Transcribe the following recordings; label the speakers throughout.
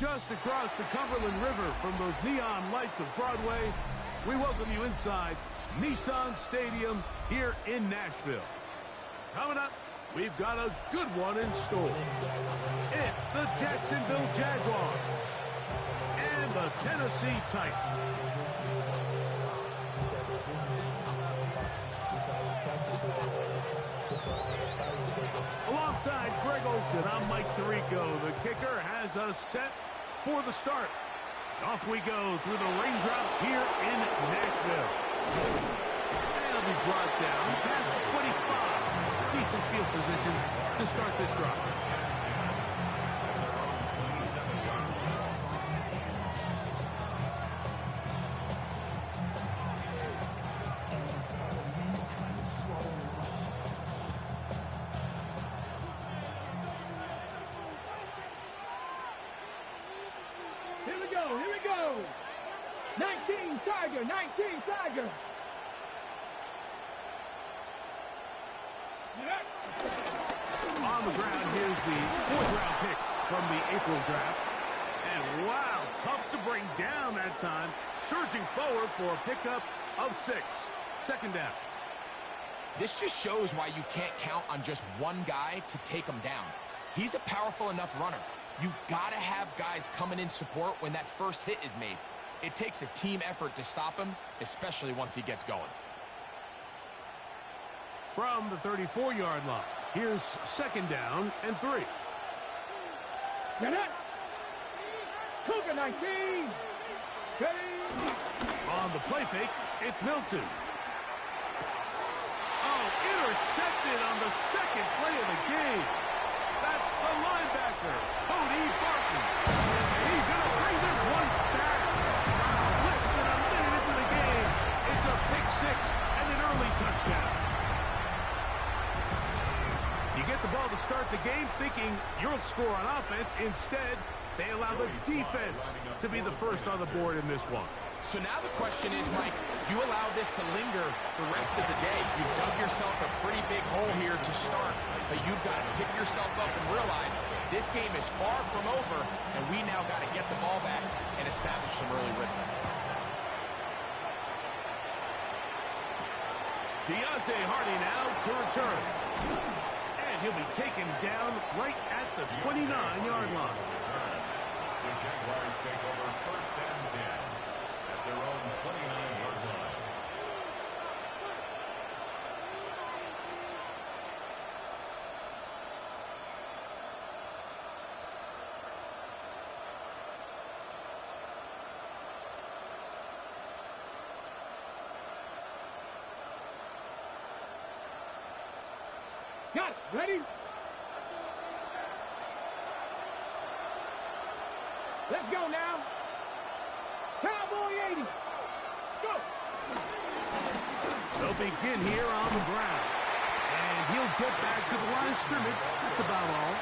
Speaker 1: just across the Cumberland River from those neon lights of Broadway, we welcome you inside Nissan Stadium here in Nashville. Coming up, we've got a good one in store. It's the Jacksonville Jaguars and the Tennessee Titans. Alongside Greg Olson, I'm Mike Tirico. The kicker has us set for the start. Off we go through the raindrops here in Nashville. And it'll be brought down past the 25. Decent field position to start this drive.
Speaker 2: Here we go. 19 Tiger.
Speaker 1: On the ground, here's the 4th-round pick from the April draft. And wow, tough to bring down that time. Surging forward for a pickup of 6. Second down.
Speaker 3: This just shows why you can't count on just one guy to take him down. He's a powerful enough runner. You gotta have guys coming in support when that first hit is made. It takes a team effort to stop him, especially once he gets going.
Speaker 1: From the 34-yard line, here's second down and 3.
Speaker 2: Get it. Cougar 19. Steady.
Speaker 1: On the play fake, it's Milton. Oh, intercepted on the second play of the game. That's the linebacker, Cody Barton. And he's going to bring this one back. Less than a minute into the game. It's a pick 6 and an early touchdown. You get the ball to start the game thinking you'll score on offense. Instead, they allow the defense to be the first on the board in this one.
Speaker 3: So now the question is, Mike, if you allow this to linger the rest of the day, you've dug yourself a pretty big hole here to start, but you've got to pick yourself up and realize this game is far from over, and we now got to get the ball back and establish some early rhythm.
Speaker 1: Deontay Hardy now to return. And he'll be taken down right at the 29-yard line.
Speaker 4: The Jaguars take over 1st and 10 at their own 29-yard line.
Speaker 2: Got it. Ready? Let's go now. Cowboy 80. Let's go.
Speaker 1: They'll begin here on the ground. And he'll get back to the line of scrimmage. That's about all.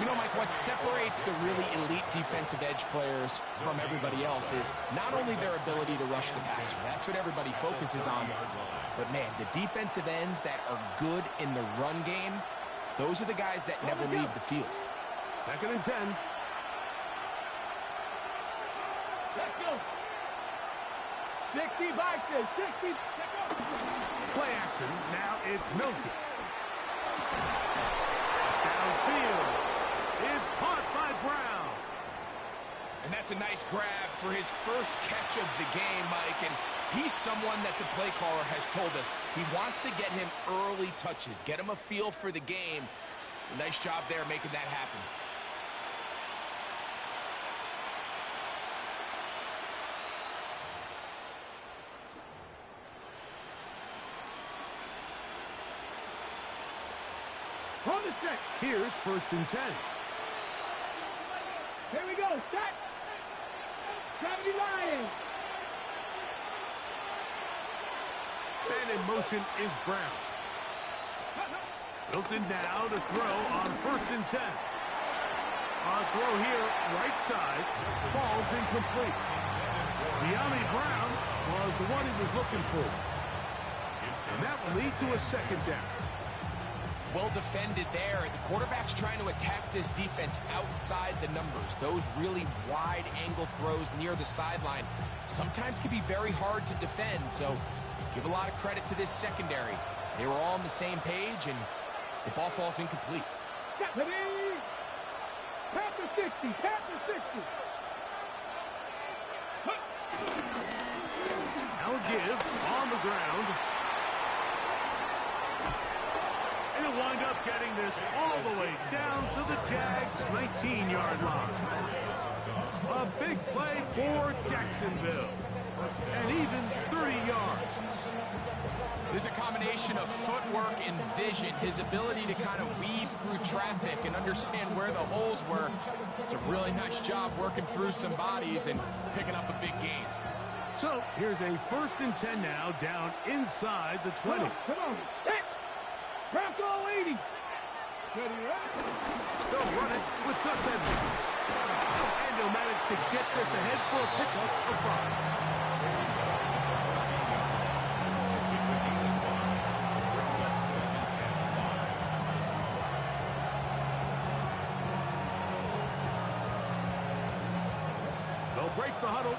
Speaker 3: You know, Mike, what separates the really elite defensive edge players from everybody else is not only their ability to rush the passer. That's what everybody focuses on. But, man, the defensive ends that are good in the run game, those are the guys that never leave the field.
Speaker 1: 2nd and 10.
Speaker 2: Let's go. 60 boxes. 60. Let's go.
Speaker 1: Play action. Now it's Milton. Downfield is caught by Brown.
Speaker 3: And that's a nice grab for his first catch of the game, Mike. And he's someone that the play caller has told us he wants to get him early touches, get him a feel for the game. Nice job there making that happen.
Speaker 2: On the set.
Speaker 1: Here's 1st and 10.
Speaker 2: Here we go. Set. 70 line.
Speaker 1: And in motion is Brown. Milton now to throw on 1st and 10. Our throw here, right side, falls incomplete. De'Ami Brown was the one he was looking for. And that will lead to a 2nd down.
Speaker 3: well defended there. The quarterback's trying to attack this defense outside the numbers. Those really wide angle throws near the sideline sometimes can be very hard to defend. So give a lot of credit to this secondary. They were all on the same page, and the ball falls incomplete.
Speaker 2: Panther 60, Panther 60.
Speaker 1: Now give on the ground. And he'll wind up getting this all the way down to the Jags' 19-yard line. A big play for Jacksonville. And even 30 yards.
Speaker 3: There's a combination of footwork and vision, his ability to kind of weave through traffic and understand where the holes were. It's a really nice job working through some bodies and picking up a big gain.
Speaker 1: So here's a 1st and 10 now, down inside the 20.
Speaker 2: Come on. Hey. Craft all 80. Steady, right?
Speaker 1: They'll run it with Gus Edwards. And he'll manage to get this ahead for a pickup of 5. They'll break the huddle.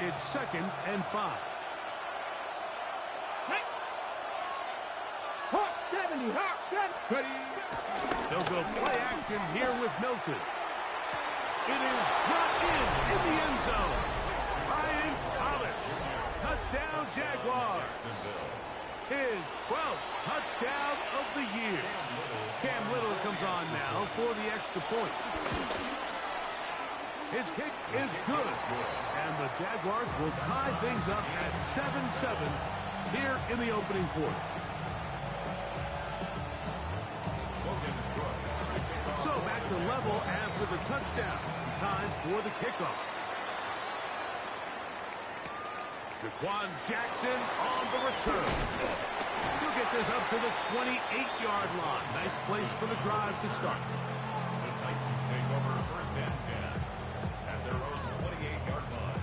Speaker 1: It's 2nd and 5.
Speaker 2: Hawk 70, Hawk 70.
Speaker 1: They'll go play action here with Milton. It is brought in the end zone. Ryan Thomas. Touchdown, Jaguars. His 12th touchdown of the year. Cam Little comes on now for the extra point. His kick is good. And the Jaguars will tie things up at 7-7 here in the opening quarter. So back to level as with a touchdown. Time for the kickoff. Jaquan Jackson on the return. He'll get this up to the 28-yard line. Nice place for the drive to start.
Speaker 4: The Titans take over 1st and 10 at their own 28-yard line.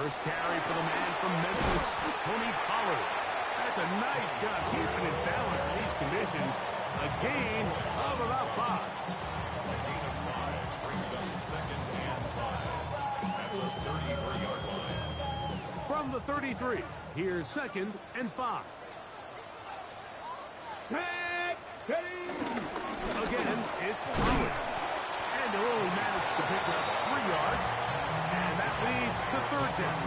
Speaker 1: First carry for the man from Memphis, Tony Pollard. That's a nice job keeping his balance in these conditions. A gain of about 5.
Speaker 4: A gain of 5 brings up 2nd and 5 at the 33-yard line.
Speaker 1: From the 33, here's 2nd and 5.
Speaker 2: Tag, steady.
Speaker 1: Again, it's Pollard. And they'll only manage to pick up 3 yards. And that leads to 3rd down.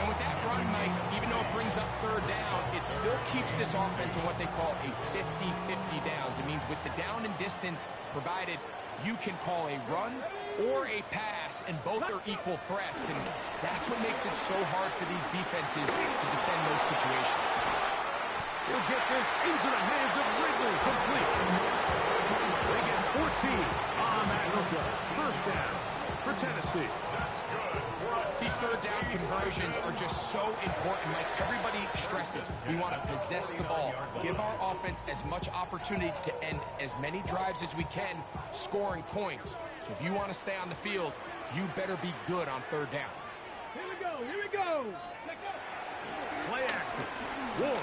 Speaker 3: And with that run, Mike, even though it brings up 3rd down, it still keeps this offense in what they call a 50-50 downs. It means with the down and distance provided, you can call a run or a pass, and both are equal threats. And that's what makes it so hard for these defenses to defend those situations.
Speaker 1: He'll get this into the hands of Ridley, complete. They get 14 on that hookup. 1st down for Tennessee.
Speaker 4: That's good.
Speaker 3: These 3rd down conversions are just so important. Like everybody stresses, we want to possess the ball, give our offense as much opportunity to end as many drives as we can, scoring points. So if you want to stay on the field, you better be good on 3rd down.
Speaker 2: Here we go, here we go.
Speaker 1: Play action. Ward.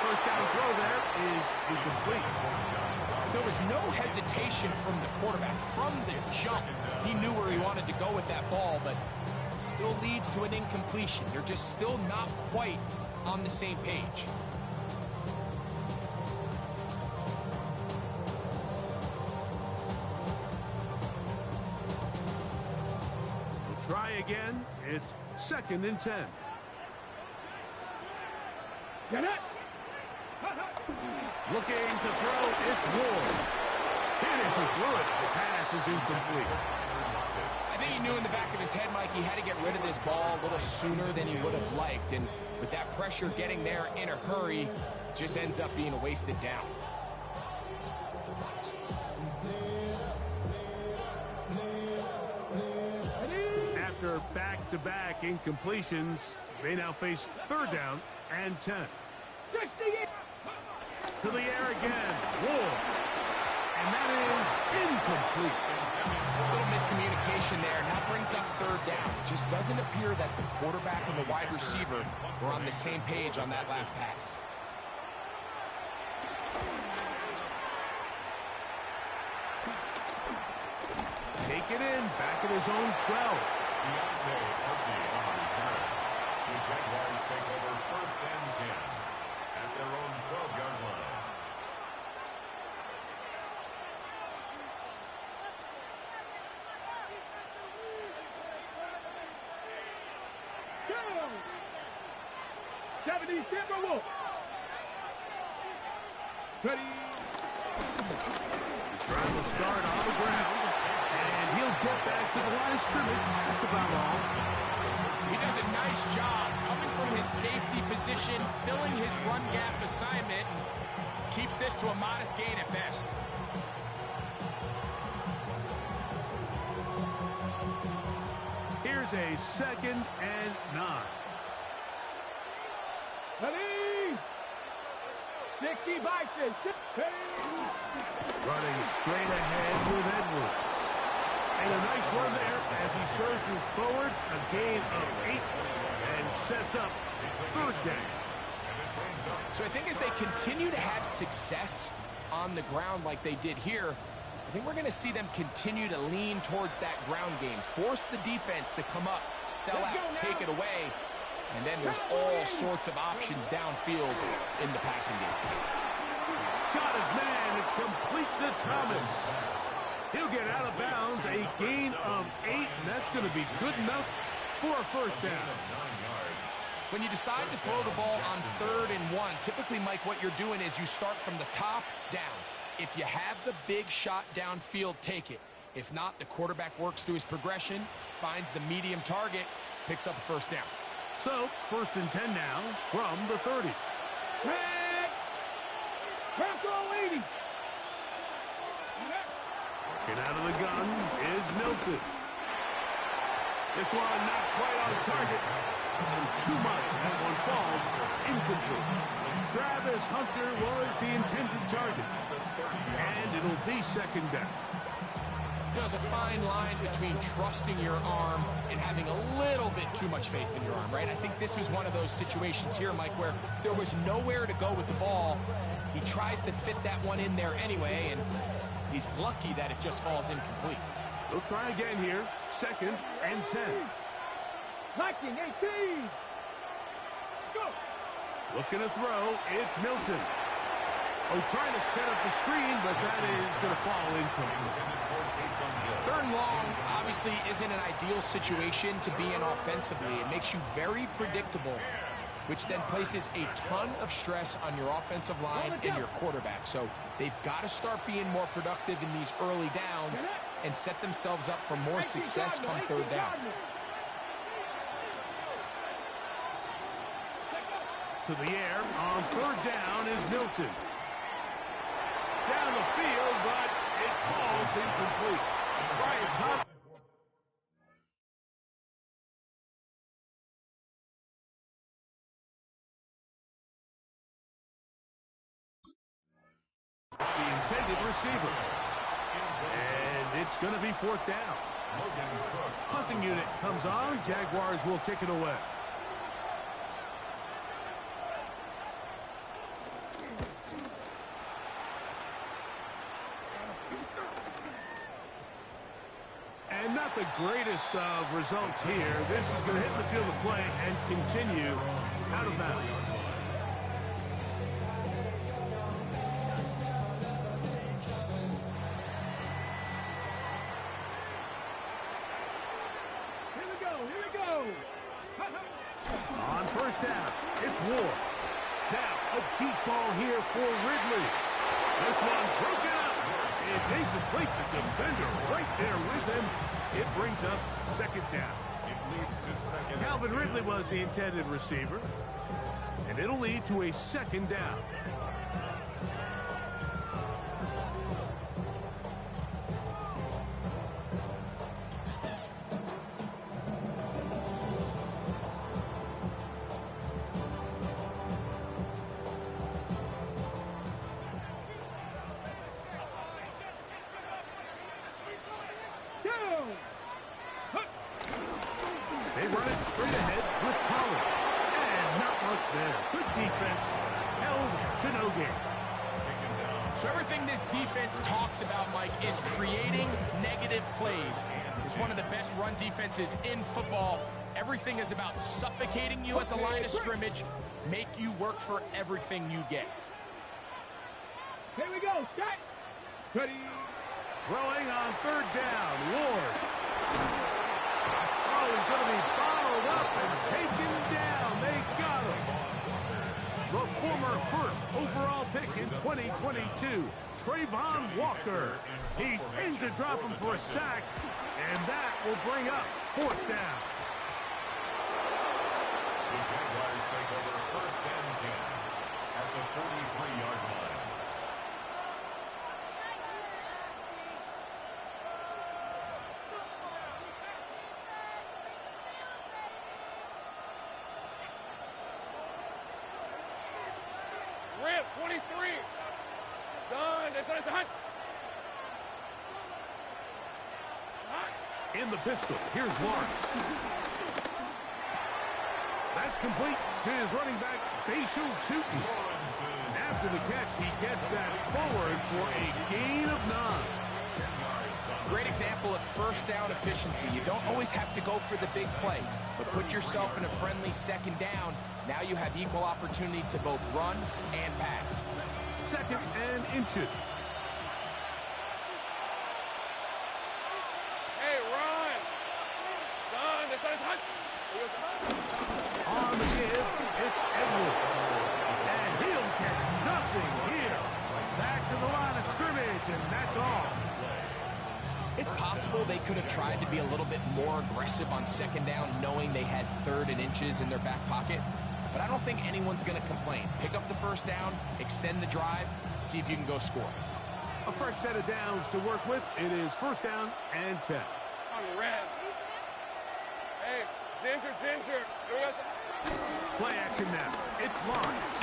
Speaker 1: First down throw there is incomplete.
Speaker 3: There was no hesitation from the quarterback. From the jump, he knew where he wanted to go with that ball, but it still leads to an incompletion. They're just still not quite on the same page.
Speaker 1: We'll try again. It's 2nd and 10.
Speaker 2: Get it.
Speaker 1: Looking to throw, it's Ward. Hit as he threw it. The pass is incomplete.
Speaker 3: I think he knew in the back of his head, Mike, he had to get rid of this ball a little sooner than he would have liked. And with that pressure getting there in a hurry, just ends up being a wasted down.
Speaker 1: After back-to-back incompletions, they now face 3rd down and 10. To the air again. Ward. And that is incomplete.
Speaker 3: A little miscommunication there, and that brings up third down. It just doesn't appear that the quarterback and the wide receiver were on the same page on that last pass.
Speaker 1: Take it in, back at his own 12.
Speaker 4: The Jaguars take over 1st and 10 at their own 12-yard line.
Speaker 2: Go! 70 Timberwolves. Ready.
Speaker 1: The drive will start on the ground, and he'll get back to the line of scrimmage. That's about all.
Speaker 3: He does a nice job coming from his safety position, filling his run gap assignment, and keeps this to a modest gain at best.
Speaker 1: Here's a 2nd and 9.
Speaker 2: Ready. 60 Bison.
Speaker 1: Running straight ahead with Edwards. And a nice run there as he surges forward, a gain of 8, and sets up 3rd down.
Speaker 3: So I think as they continue to have success on the ground like they did here, I think we're going to see them continue to lean towards that ground game, force the defense to come up, sell out, take it away, and then there's all sorts of options downfield in the passing game.
Speaker 1: Got his man. It's complete to Thomas. He'll get out of bounds, a gain of 8, and that's going to be good enough for a 1st down.
Speaker 3: When you decide to throw the ball on 3rd and 1, typically, Mike, what you're doing is you start from the top down. If you have the big shot downfield, take it. If not, the quarterback works through his progression, finds the medium target, picks up a 1st down.
Speaker 1: So, 1st and 10 now from the 30.
Speaker 2: Bronco 80.
Speaker 1: Working out of the gun is Milton. This one not quite on target. And too much. That one falls incomplete. Travis Hunter was the intended target. And it'll be 2nd down.
Speaker 3: There's a fine line between trusting your arm and having a little bit too much faith in your arm, right? I think this was one of those situations here, Mike, where there was nowhere to go with the ball. He tries to fit that one in there anyway, and he's lucky that it just falls incomplete.
Speaker 1: They'll try again here. 2nd and 10.
Speaker 2: Liking 18. Let's go.
Speaker 1: Looking to throw. It's Milton. Oh, trying to set up the screen, but that is going to fall incomplete.
Speaker 3: 3rd and long obviously isn't an ideal situation to be in offensively. It makes you very predictable, which then places a ton of stress on your offensive line and your quarterback. So they've got to start being more productive in these early downs and set themselves up for more success come 3rd down.
Speaker 1: To the air on 3rd down is Milton. Down the field, but it falls incomplete. Brian Thomas. The intended receiver. And it's going to be 4th down. Punting unit comes on. Jaguars will kick it away. And not the greatest of results here. This is going to hit the field of play and continue out of bounds.
Speaker 2: Here we go.
Speaker 1: On 1st down, it's Ward. Now, a deep ball here for Ridley. This one broken up. It's incomplete. The defender right there with him. It brings up 2nd down.
Speaker 4: It leads to 2nd.
Speaker 1: Calvin Ridley was the intended receiver. And it'll lead to a 2nd down. mistakes there. Good defense. Held to no gain.
Speaker 3: So everything this defense talks about, Mike, is creating negative plays. It's one of the best run defenses in football. Everything is about suffocating you at the line of scrimmage, make you work for everything you get.
Speaker 2: Here we go. Shot. Steady.
Speaker 1: Throwing on third down. Ward. Oh, he's going to be followed up and taken down. They got him. The former first overall pick in 2022, Trayvon Walker. He's in to drop him for a sack, and that will bring up fourth down.
Speaker 4: The Jaguars take over first and 10 at the 43-yard line.
Speaker 2: Rip, 23. Son, that's a hunt.
Speaker 1: In the pistol, here's Lawrence. That's complete to his running back, Bashal Chutin. After the catch, he gets that forward for a gain of 9.
Speaker 3: Great example of first down efficiency. You don't always have to go for the big play, but put yourself in a friendly second down. Now you have equal opportunity to both run and pass.
Speaker 1: Second and inches.
Speaker 2: Hey, run. Son, that's a hunt.
Speaker 1: On the give, it's Edwards. And he'll get nothing here. Back to the line of scrimmage, and that's all.
Speaker 3: It's possible they could have tried to be a little bit more aggressive on second down, knowing they had third and inches in their back pocket. But I don't think anyone's going to complain. Pick up the first down, extend the drive, see if you can go score.
Speaker 1: A fresh set of downs to work with. It is first down and 10.
Speaker 2: On the red. Hey, Ginger.
Speaker 1: Play action now. It's Lawrence.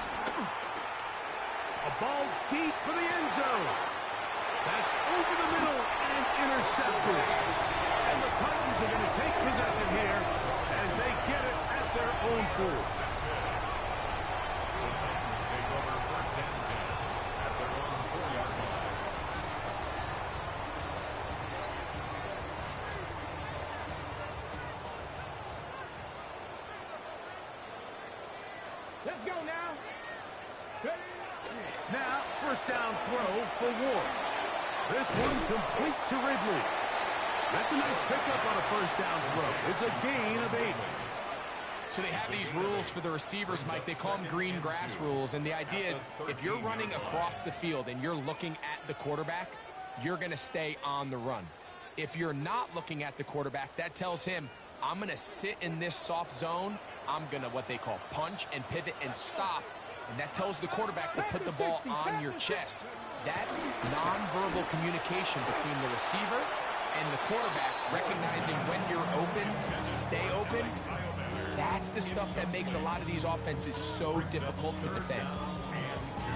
Speaker 1: A ball deep for the end zone. That's over the middle and intercepted. And the Titans are going to take possession here as they get it at their own 4.
Speaker 4: The Titans take over first and 10 at their own 4-yard line.
Speaker 2: Let's go now.
Speaker 1: Now, first down throw for Ward. This one complete to Ridley. That's a nice pickup on a first down throw. It's a gain of 8.
Speaker 3: So they have these rules for the receivers, Mike. They call them green grass rules. And the idea is if you're running across the field and you're looking at the quarterback, you're going to stay on the run. If you're not looking at the quarterback, that tells him, I'm going to sit in this soft zone. I'm going to what they call punch and pivot and stop. And that tells the quarterback to put the ball on your chest. That nonverbal communication between the receiver and the quarterback, recognizing when you're open, stay open, that's the stuff that makes a lot of these offenses so difficult to defend.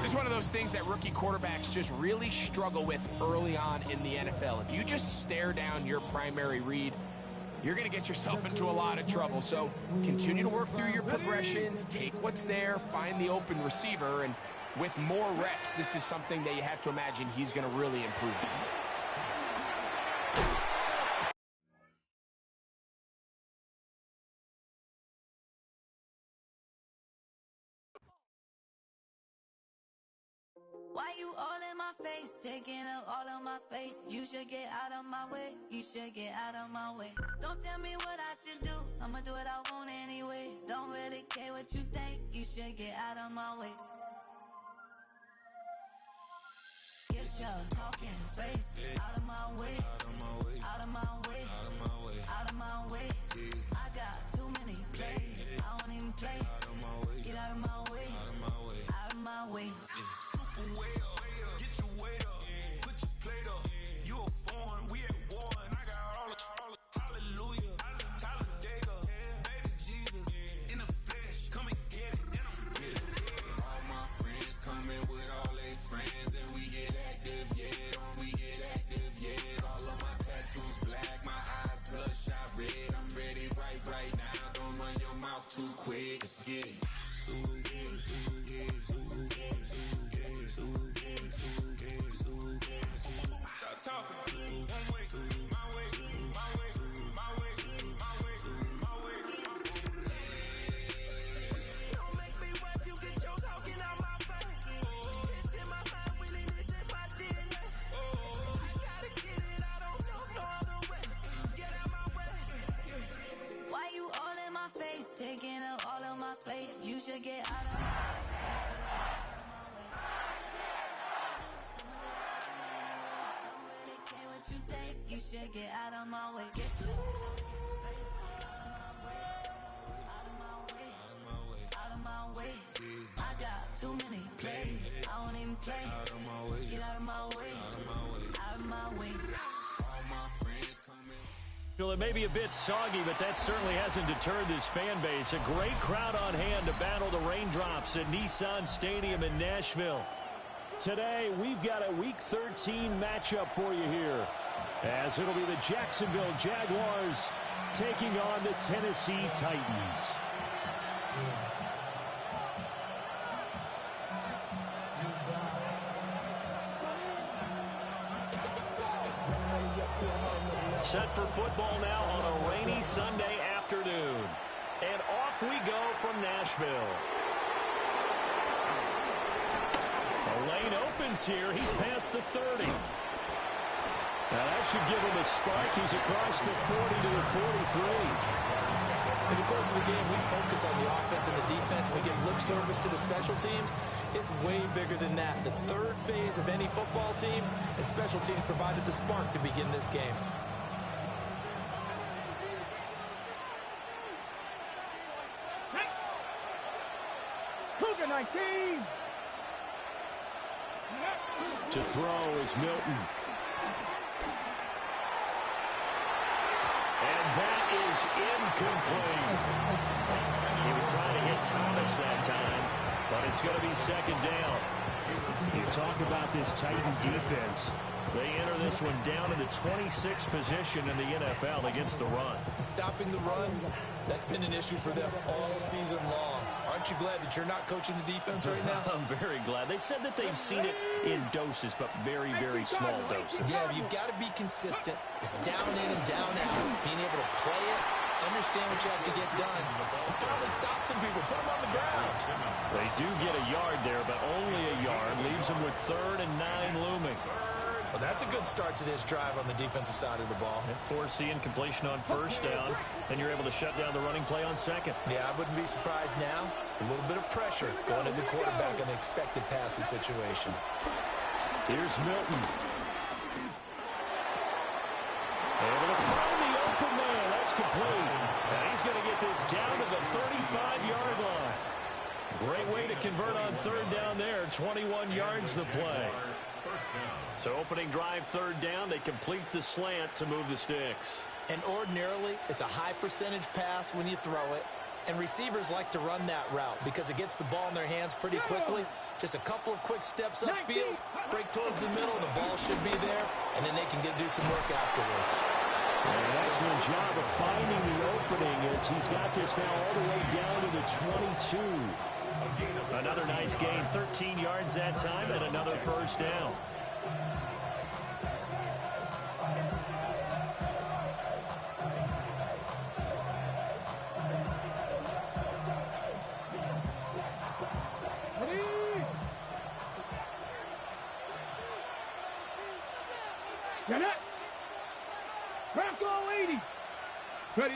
Speaker 3: This is one of those things that rookie quarterbacks just really struggle with early on in the NFL. If you just stare down your primary read, you're going to get yourself into a lot of trouble. So continue to work through your progressions, take what's there, find the open receiver, and with more reps, this is something that you have to imagine he's going to really improve.
Speaker 5: Why you all in my face, taking up all of my space? You should get out of my way, you should get out of my way. Don't tell me what I should do, I'ma do what I want anyway. Don't really care what you think, you should get out of my way. Get your talking face out of my way, out of my way, out of my way. I got too many plays, I don't even play. Get out of my way, out of my way.
Speaker 6: Way up, get your weight up, put your plate up. You a foreign, we at war, and I got all the hallelujah, Talladega, baby Jesus, in the flesh, come and get it, and I'm get it. All my friends coming with all their friends, and we get active, yeah, don't we get active, yeah. All of my tattoos black, my eyes bloodshot red. I'm ready right now, don't run your mouth too quick, let's get it.
Speaker 5: you think you should get out of my way? Get your talking face out of my way, out of my way. I got too many plays. I won't even play. Get out of my way, out of my way. All my friends coming.
Speaker 7: Well, it may be a bit soggy, but that certainly hasn't deterred this fan base. A great crowd on hand to battle the raindrops at Nissan Stadium in Nashville. Today, we've got a Week 13 matchup for you here, as it'll be the Jacksonville Jaguars taking on the Tennessee Titans. Set for football now on a rainy Sunday afternoon. And off we go from Nashville. The lane opens here. He's past the 30. Now that should give him a spark. He's across the 40 to the 43.
Speaker 8: In the course of the game, we focus on the offense and the defense. We give lip service to the special teams. It's way bigger than that. The third phase of any football team, and special teams provided the spark to begin this game.
Speaker 2: Cougar 19.
Speaker 7: To throw is Milton. And that is incomplete. He was trying to hit Thomas that time, but it's going to be second down. You talk about this Titan defense. They enter this one down in the 26th position in the NFL against the run.
Speaker 8: Stopping the run, that's been an issue for them all season long. Aren't you glad that you're not coaching the defense right now?
Speaker 7: I'm very glad. They said that they've seen it in doses, but very, very small doses.
Speaker 8: Yeah, you've got to be consistent. It's down in and down out. Being able to play it, understand what you have to get done, and finally stop some people, put them on the ground.
Speaker 7: They do get a yard there, but only a yard. Leaves them with 3rd and 9 looming.
Speaker 8: Well, that's a good start to this drive on the defensive side of the ball.
Speaker 7: And forcing completion on first down, and you're able to shut down the running play on second.
Speaker 8: Yeah, I wouldn't be surprised now. A little bit of pressure going into the quarterback in an expected passing situation.
Speaker 7: Here's Milton. Able to find the open man. That's complete. And he's going to get this down to the 35-yard line. Great way to convert on 3rd down there. 21 yards the play. So opening drive 3rd down, they complete the slant to move the sticks.
Speaker 8: And ordinarily, it's a high percentage pass when you throw it. And receivers like to run that route because it gets the ball in their hands pretty quickly. Just a couple of quick steps upfield, break towards the middle, the ball should be there, and then they can do some work afterwards.
Speaker 7: An excellent job of finding the opening as he's got this now all the way down to the 22. Another nice gain, 13 yards that time, and another first down.
Speaker 2: Get it. Bronco 80. Ready.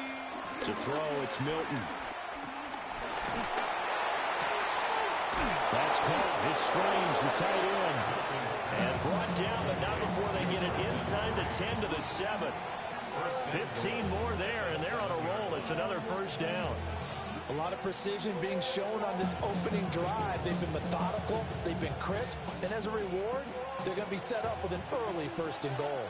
Speaker 7: To throw, it's Milton. That's caught. It's Strange, the tight end. And brought down, but not before they get it inside the 10 to the 7. 15 more there, and they're on a roll. It's another first down.
Speaker 8: A lot of precision being shown on this opening drive. They've been methodical. They've been crisp. And as a reward, they're going to be set up with an early 1st and goal.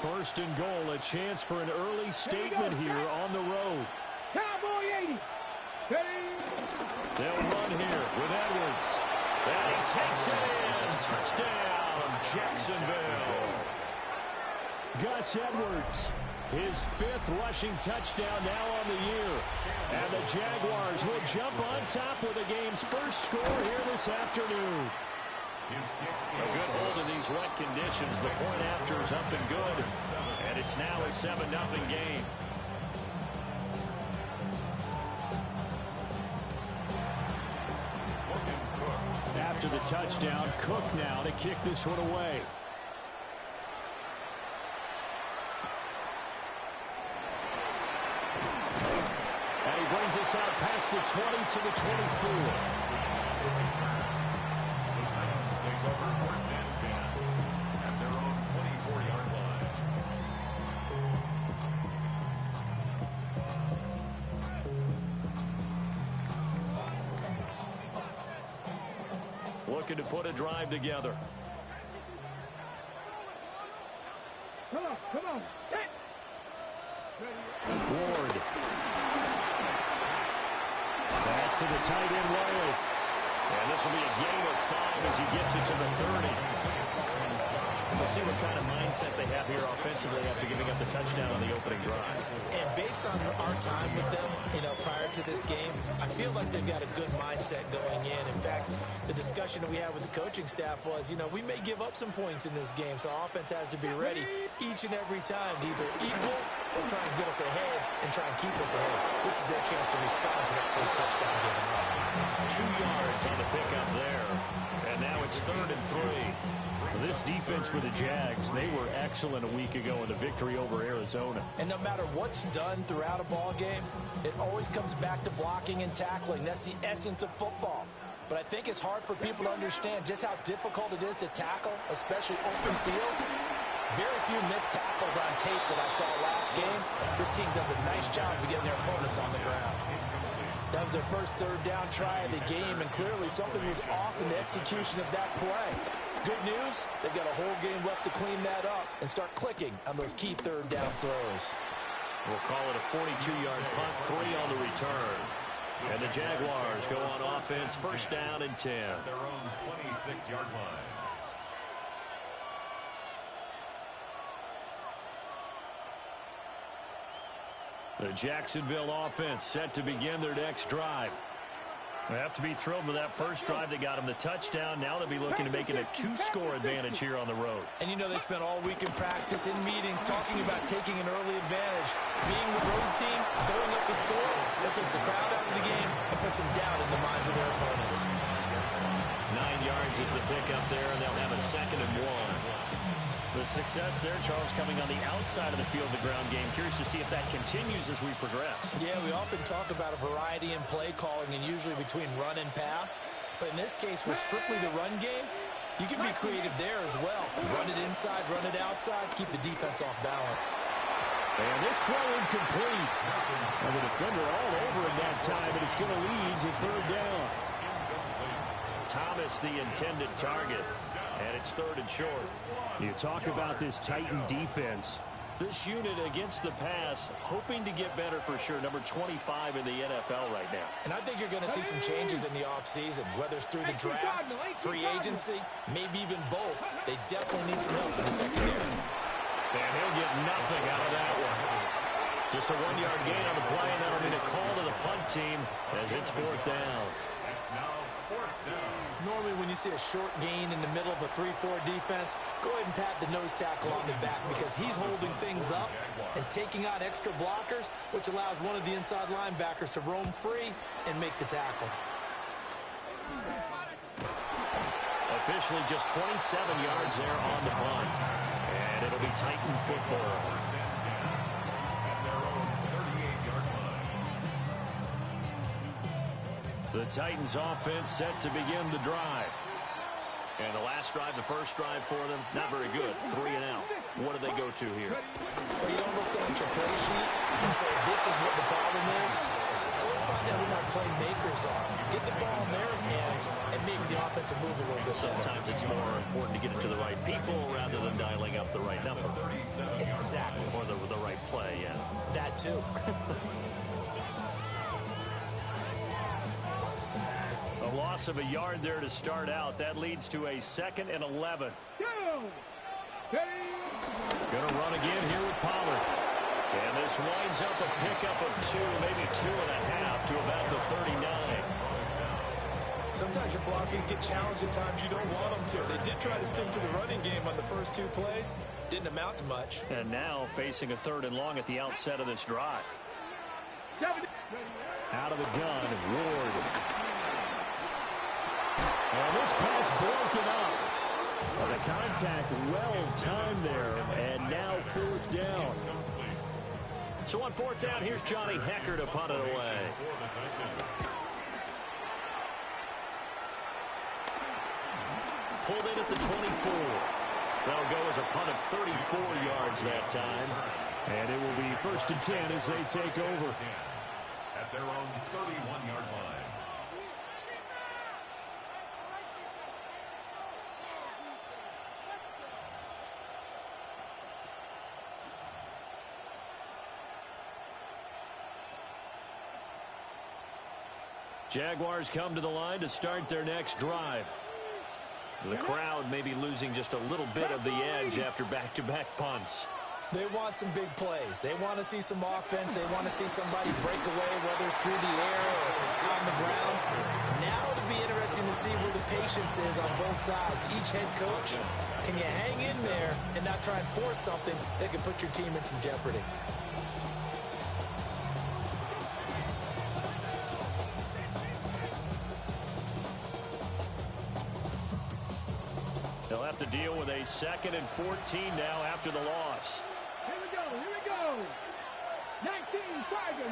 Speaker 7: 1st and goal, a chance for an early statement here on the road.
Speaker 2: Cowboy 80. Ready.
Speaker 7: They'll run here with Edwards. And he takes it in. Touchdown, Jacksonville. Gus Edwards, his 5th rushing touchdown now on the year. And the Jaguars will jump on top with the game's first score here this afternoon. A good hold in these wet conditions. The point after is up and good. And it's now a 7-0 game. After the touchdown, Cook now to kick this one away. And he brings us out past the 20 to the 24.
Speaker 4: Take over 1st and 10 at their own 24-yard line.
Speaker 7: looking to put a drive together.
Speaker 2: Come on. Hit.
Speaker 7: Ward. That's to the tight end, Riley. And this will be a gain of 5 as he gets it to the 30. We'll see what kind of mindset they have here offensively after giving up the touchdown on the opening drive.
Speaker 8: And based on our time with them, prior to this game, I feel like they've got a good mindset going in. In fact, the discussion that we had with the coaching staff was, we may give up some points in this game, so our offense has to be ready each and every time to either equal or try and get us ahead and try and keep us ahead. This is their chance to respond to that first touchdown given up.
Speaker 7: 2 yards on the pickup there. And now it's 3rd and 3. This defense for the Jags, they were excellent a week ago in the victory over Arizona.
Speaker 8: And no matter what's done throughout a ball game, it always comes back to blocking and tackling. That's the essence of football. But I think it's hard for people to understand just how difficult it is to tackle, especially open field. Very few missed tackles on tape that I saw last game. This team does a nice job of getting their opponents on the ground. That was their first 3rd down try of the game, and clearly something was off in the execution of that play. Good news, they've got a whole game left to clean that up and start clicking on those key 3rd down throws.
Speaker 7: We'll call it a 42-yard punt, 3 on the return. And the Jaguars go on offense, 1st down and 10.
Speaker 4: At their own 26-yard line.
Speaker 7: The Jacksonville offense set to begin their next drive. They have to be thrilled with that first drive that got them the touchdown. Now they'll be looking to make it a 2-score advantage here on the road.
Speaker 8: And they spent all week in practice, in meetings, talking about taking an early advantage. Being the road team, throwing up a score, that takes the crowd out of the game and puts them down in the minds of their opponents.
Speaker 7: 9 yards is the pickup there, and they'll have a 2nd and 1. The success there, Charles, coming on the outside of the field, the ground game. Curious to see if that continues as we progress.
Speaker 8: Yeah, we often talk about a variety in play calling and usually between run and pass. But in this case, with strictly the run game, you can be creative there as well. Run it inside, run it outside, keep the defense off balance.
Speaker 7: And this throw incomplete. And the defender all over it that time, and it's going to lead to 3rd down. Thomas, the intended target. And it's 3rd and short. You talk about this Titan defense. This unit against the pass, hoping to get better for sure. Number 25 in the NFL right now.
Speaker 8: And I think you're going to see some changes in the offseason, whether it's through the draft, free agency, maybe even both. They definitely need some help in the secondary.
Speaker 7: And he'll get nothing out of that one. Just a 1-yard gain on the play, and that'll mean a call to the punt team as it's 4th down.
Speaker 4: It's now 4th down.
Speaker 8: Normally when you see a short gain in the middle of a 3-4 defense, go ahead and pat the nose tackle on the back because he's holding things up and taking out extra blockers, which allows one of the inside linebackers to roam free and make the tackle.
Speaker 7: Officially just 27 yards there on the punt. And it'll be Titan football.
Speaker 4: At their own 38-yard line.
Speaker 7: The Titans offense set to begin the drive. And the last drive, the first drive for them, not very good. 3 and out. What do they go to here?
Speaker 8: Well, you don't look down at your play sheet and say, this is what the problem is. Let's find out who my playmakers are. Get the ball in their hands and maybe the offense will move a little bit better.
Speaker 7: Sometimes it's more important to get it to the right people rather than dialing up the right number.
Speaker 8: Exactly.
Speaker 7: Or the right play, yeah.
Speaker 8: That too.
Speaker 7: A loss of a yard there to start out. That leads to a 2nd and 11. Gonna run again here with Pollard. And this winds up a pickup of 2, maybe 2.5 to about the 39.
Speaker 8: Sometimes your philosophies get challenged at times you don't want them to. They did try to stick to the running game on the first 2 plays. Didn't amount to much.
Speaker 7: And now facing a 3rd and long at the outset of this drive. Out of the gun, Ward. And this pass broken up. Well, the contact well timed there, and now 4th down. So on 4th down, here's Johnny Hecker to punt it away. Pulled in at the 24. That'll go as a punt of 34 yards that time. And it will be 1st and 10 as they take over.
Speaker 4: At their own 31-yard line.
Speaker 7: Jaguars come to the line to start their next drive. The crowd may be losing just a little bit of the edge after back-to-back punts.
Speaker 8: They want some big plays. They want to see some offense. They want to see somebody break away, whether it's through the air or on the ground. Now it'll be interesting to see where the patience is on both sides. Each head coach, can you hang in there and not try and force something that can put your team in some jeopardy?
Speaker 7: They'll have to deal with a 2nd and 14 now after the loss.
Speaker 2: Here we go. 19 Tiger.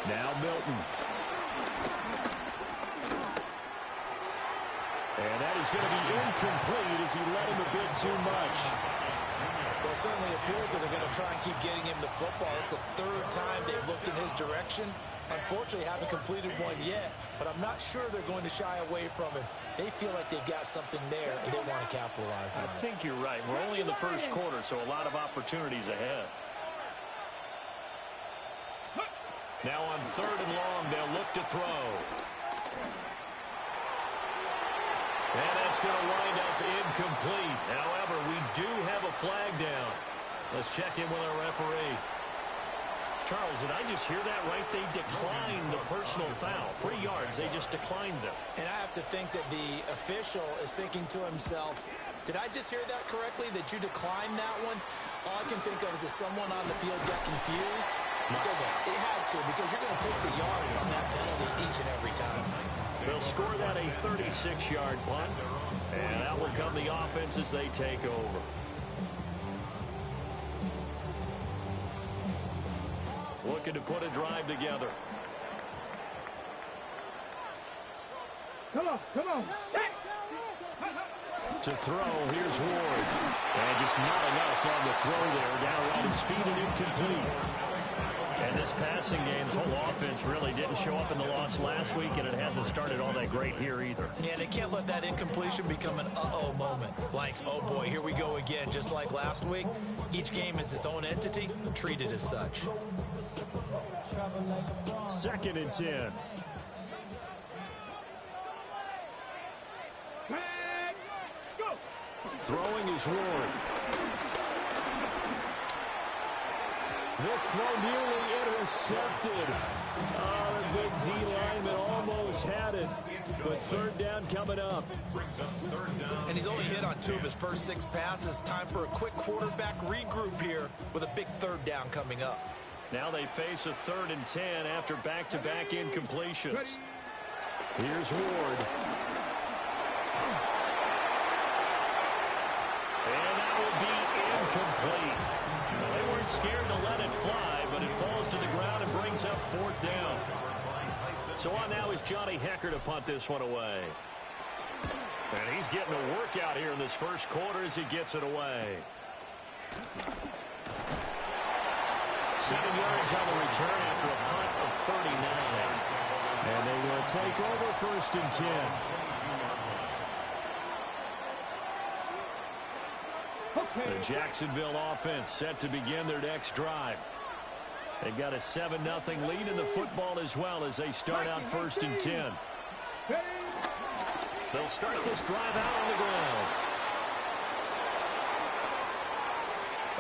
Speaker 7: Now Milton. And that is going to be incomplete as he led him a bit too much.
Speaker 8: Well, it certainly appears that they're going to try and keep getting him the football. It's the 3rd time they've looked in his direction. Unfortunately, haven't completed one yet, but I'm not sure they're going to shy away from him. They feel like they've got something there, and they want to capitalize on it.
Speaker 7: I think you're right. We're only in the first quarter, so a lot of opportunities ahead. Now on 3rd and long, they'll look to throw. And that's going to wind up incomplete. However, we do have a flag down. Let's check in with our referee. Charles, did I just hear that right? They declined the personal foul. 3 yards, they just declined them.
Speaker 8: And I have to think that the official is thinking to himself, did I just hear that correctly, that you declined that one? All I can think of is that someone on the field got confused. Because they had to, because you're going to take the yards on that penalty each and every time.
Speaker 7: They'll score that a 36-yard punt. And out will come the offense as they take over. Looking to put a drive together.
Speaker 2: Come on.
Speaker 7: To throw, here's Ward. And just not enough on the throw there. Down on his feet and incomplete. And this passing game, this whole offense really didn't show up in the loss last week, and it hasn't started all that great here either.
Speaker 8: Yeah, they can't let that incompletion become an uh-oh moment. Like, oh boy, here we go again, just like last week. Each game is its own entity, treated as such.
Speaker 7: 2nd and 10.
Speaker 2: Go.
Speaker 7: Throwing is Ward. This throw nearly intercepted. Oh, the big D lineman almost had it. But 3rd down coming up.
Speaker 8: And he's only hit on 2 of his first 6 passes. Time for a quick quarterback regroup here with a big 3rd down coming up.
Speaker 7: Now they face a 3rd and 10 after back-to-back incompletions. Here's Ward. And that will be incomplete. Well, they weren't scared to let it fly, but it falls to the ground and brings up 4th down. So on now is Johnny Hecker to punt this one away. And he's getting a workout here in this first quarter as he gets it away. 7 yards on the return after a punt of 39. And they will take over 1st and 10. The Jacksonville offense set to begin their next drive. They've got a 7-0 lead in the football as well as they start out 1st and 10. They'll start this drive out on the ground.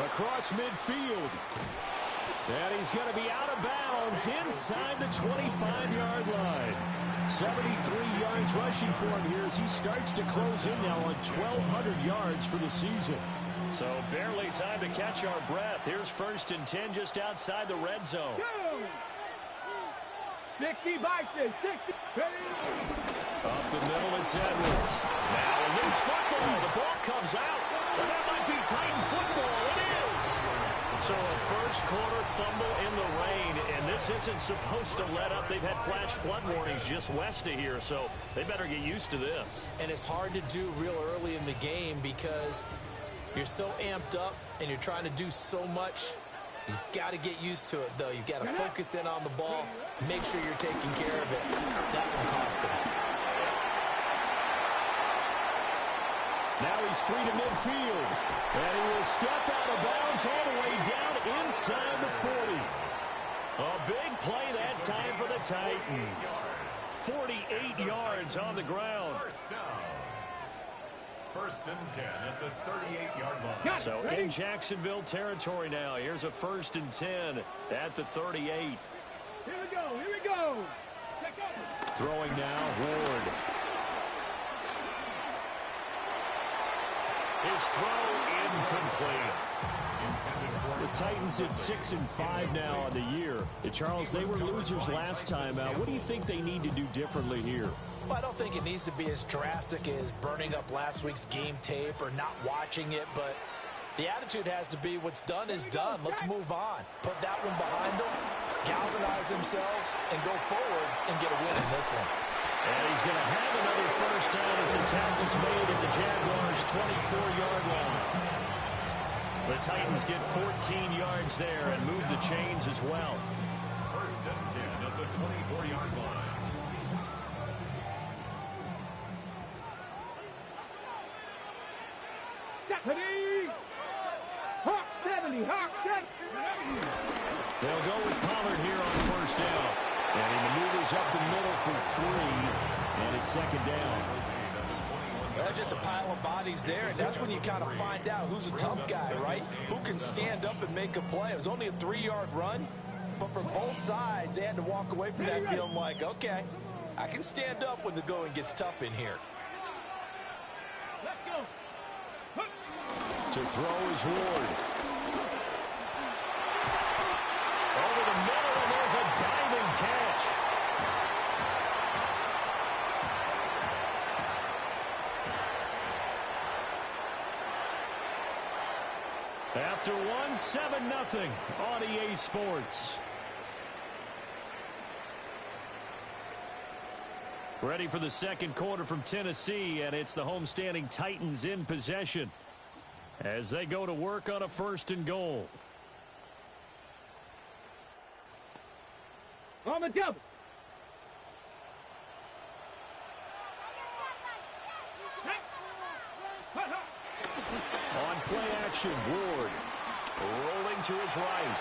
Speaker 7: Across midfield. And he's going to be out of bounds inside the 25-yard line. 73 yards rushing for him here as he starts to close in now on 1,200 yards for the season. So barely time to catch our breath. Here's 1st and 10 just outside the red zone.
Speaker 2: 60 boxes, 60.
Speaker 7: Up the middle, it's Edwards. Now a loose football. The ball comes out. And that might be Titan football. It is. So a first quarter fumble in the rain, and this isn't supposed to let up. They've had flash flood warnings just west of here, so they better get used to this. And it's hard to do real early in the game because you're so amped up and you're trying to do so much. He's got to get used to it, though. You've got to focus in on the ball, make sure you're taking care of it. That will cost him. Now he's free to midfield. And he will step out of bounds all the way down inside the 40. A big play that time for the Titans. 48 yards on the ground.
Speaker 4: First and 10 at the 38-yard line.
Speaker 7: So in Jacksonville territory now. Here's a 1st and 10 at the 38.
Speaker 2: Here we go. Here we go.
Speaker 7: Throwing now, Ward. His throw incomplete. The Titans at 6-5 now on the year. Charles, they were losers last time out. What do you think they need to do differently here?
Speaker 8: Well, I don't think it needs to be as drastic as burning up last week's game tape or not watching it, but the attitude has to be what's done is done. Let's move on. Put that one behind them, galvanize themselves, and go forward and get a win in this one.
Speaker 7: And he's going to have another first down as the tackle's made at the Jaguars' 24-yard line. The Titans get 14 yards there and move the chains as well.
Speaker 4: First and 10 at the 24-yard line.
Speaker 7: They'll go with Pollard here on first down. And he maneuvers up the middle for 3, and it's 2nd down.
Speaker 8: That's just a pile of bodies there, and that's when you kind of find out who's a tough guy, right? Who can stand up and make a play. It was only a 3-yard run, but for both sides, they had to walk away from that feeling like, okay, I can stand up when the going gets tough in here.
Speaker 2: Let's go.
Speaker 7: To throw is Ward. Over the middle, and there's a diving catch. After 1, 7-0 on EA Sports. Ready for the second quarter from Tennessee, and it's the homestanding Titans in possession as they go to work on a 1st and goal.
Speaker 2: On the double.
Speaker 7: On play action, Ward rolling to his right.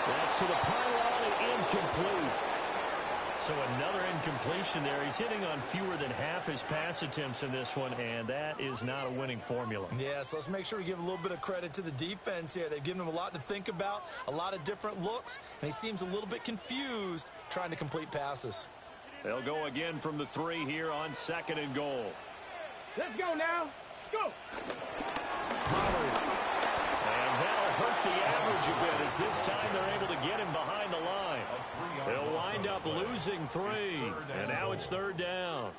Speaker 7: That's to the pylon and incomplete. So another incompletion there. He's hitting on fewer than half his pass attempts in this one, and that is not a winning formula.
Speaker 8: Yeah, so let's make sure we give a little bit of credit to the defense here. They've given him a lot to think about, a lot of different looks, and he seems a little bit confused trying to complete passes.
Speaker 7: They'll go again from the 3 here on 2nd and goal.
Speaker 2: Let's go now. Let's go.
Speaker 7: Pollard. And that'll hurt the average a bit as this time they're able to get him behind the line. They'll wind up losing 3, and now it's 3rd down.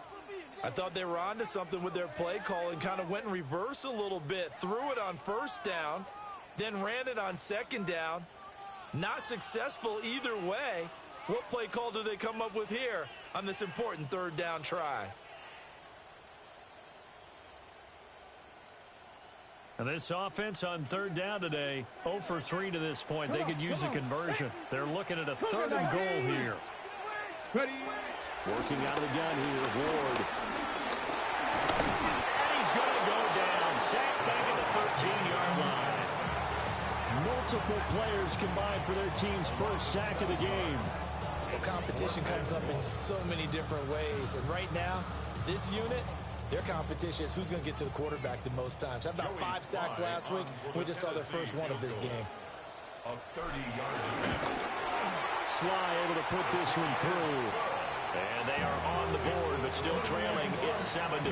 Speaker 8: I thought they were onto something with their play call and kind of went in reverse a little bit. Threw it on 1st down, then ran it on 2nd down. Not successful either way. What play call do they come up with here on this important 3rd down try?
Speaker 7: And this offense on 3rd down today, 0 for 3 to this point. They could use a conversion. They're looking at a 3rd and goal here. Working out of the gun here, Ward. And he's going to go down. Sacked back at the 13-yard line. Multiple players combined for their team's first sack of the game.
Speaker 8: Well, competition comes up in so many different ways. And right now, this unit, their competition is who's going to get to the quarterback the most times. Had about 5 sacks last week. We just saw their first one of this game.
Speaker 4: A 30-yard attempt.
Speaker 7: Sly able to put this one through. And they are on the board, but still trailing. It's 7-3.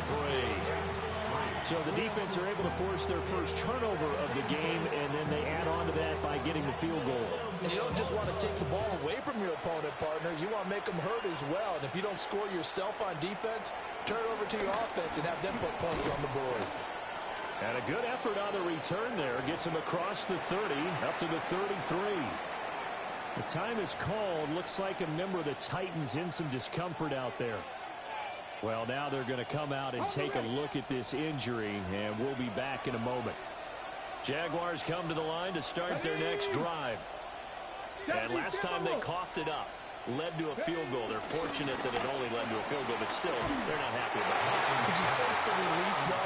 Speaker 7: So the defense are able to force their first turnover of the game, and then they add on to that by getting the field goal.
Speaker 8: And you don't just want to take the ball away from your opponent, partner. You want to make them hurt as well. And if you don't score yourself on defense, turn it over to your offense and have them put points on the board.
Speaker 7: And a good effort on the return there. Gets him across the 30, up to the 33. The time is called. Looks like a member of the Titans in some discomfort out there. Well, now they're going to come out and take a look at this injury, and we'll be back in a moment. Jaguars come to the line to start their next drive. And last time they coughed it up, led to a field goal. They're fortunate that it only led to a field goal, but still, they're not happy about it.
Speaker 8: Could you sense the relief, though?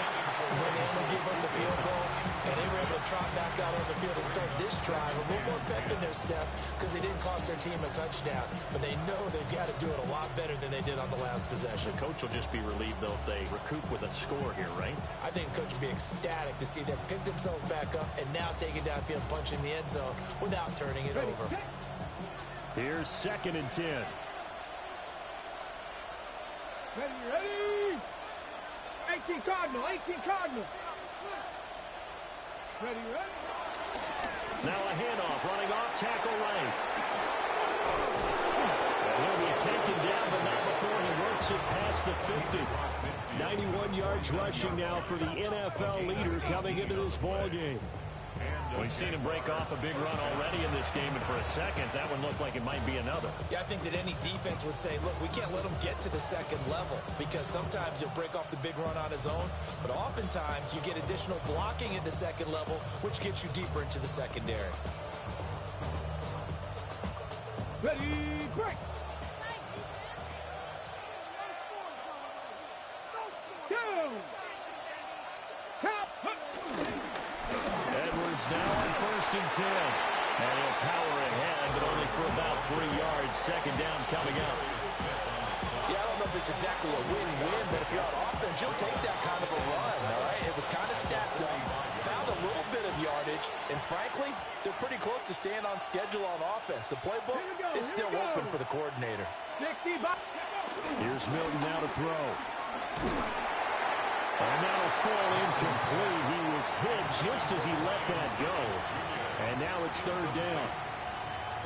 Speaker 8: gave up the field goal, and they were able to trot back out on the field and start this drive. A little more pep in their step because they didn't cost their team a touchdown. But they know they've got to do it a lot better than they did on the last possession.
Speaker 7: The coach will just be relieved, though, if they recoup with a score here, right?
Speaker 8: I think coach will be ecstatic to see them pick themselves back up and now take it downfield, punch in the end zone without turning it over.
Speaker 7: Here's 2nd and 10.
Speaker 2: Ready? 18 Cardinal, 18 Cardinal. Ready?
Speaker 7: Now a handoff, running off, tackle right. He'll be taken down, but not before he works it past the 50. 91 yards rushing now for the NFL leader coming into this ball game. We've seen him break off a big run already in this game, and for a second, that one looked like it might be another.
Speaker 8: Yeah, I think that any defense would say, look, we can't let him get to the second level because sometimes he'll break off the big run on his own, but oftentimes you get additional blocking at the second level, which gets you deeper into the secondary.
Speaker 2: Ready, break. Down. Tap.
Speaker 7: Edwards now on 1st and 10. And he'll power ahead, but only for about 3 yards. 2nd down coming up.
Speaker 3: Yeah, I don't know if it's exactly a win-win, but if you're on offense, you'll take that kind of a run, all right? It was kind of stacked up, found a little bit of yardage, and frankly, they're pretty close to staying on schedule on offense. The playbook is still open for the coordinator.
Speaker 7: Here's Milton now to throw. And now a fall incomplete. He was hit just as he let that go. And now it's 3rd down.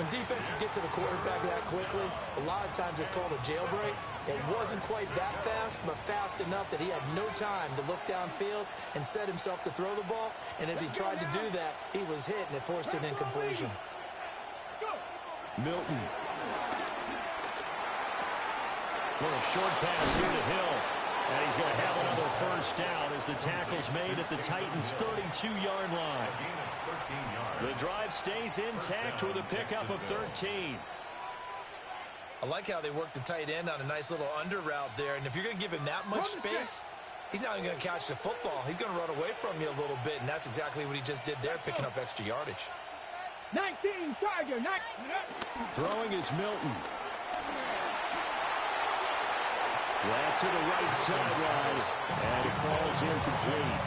Speaker 8: When defenses get to the quarterback that quickly, a lot of times it's called a jailbreak. It wasn't quite that fast, but fast enough that he had no time to look downfield and set himself to throw the ball. And as he tried to do that, he was hit, and it forced an incompletion.
Speaker 7: Milton. Little short pass here to Hill. And he's going to have another 1st down as the tackle's made at the Titans' 32-yard line. The drive stays intact with a pickup of 13.
Speaker 8: I like how they work the tight end on a nice little under route there. And if you're going to give him that much space, he's not even going to catch the football. He's going to run away from you a little bit, and that's exactly what he just did there, picking up extra yardage.
Speaker 2: 19 Tiger, 19.
Speaker 7: Throwing is Milton. That's to the right sideline, and it falls incomplete.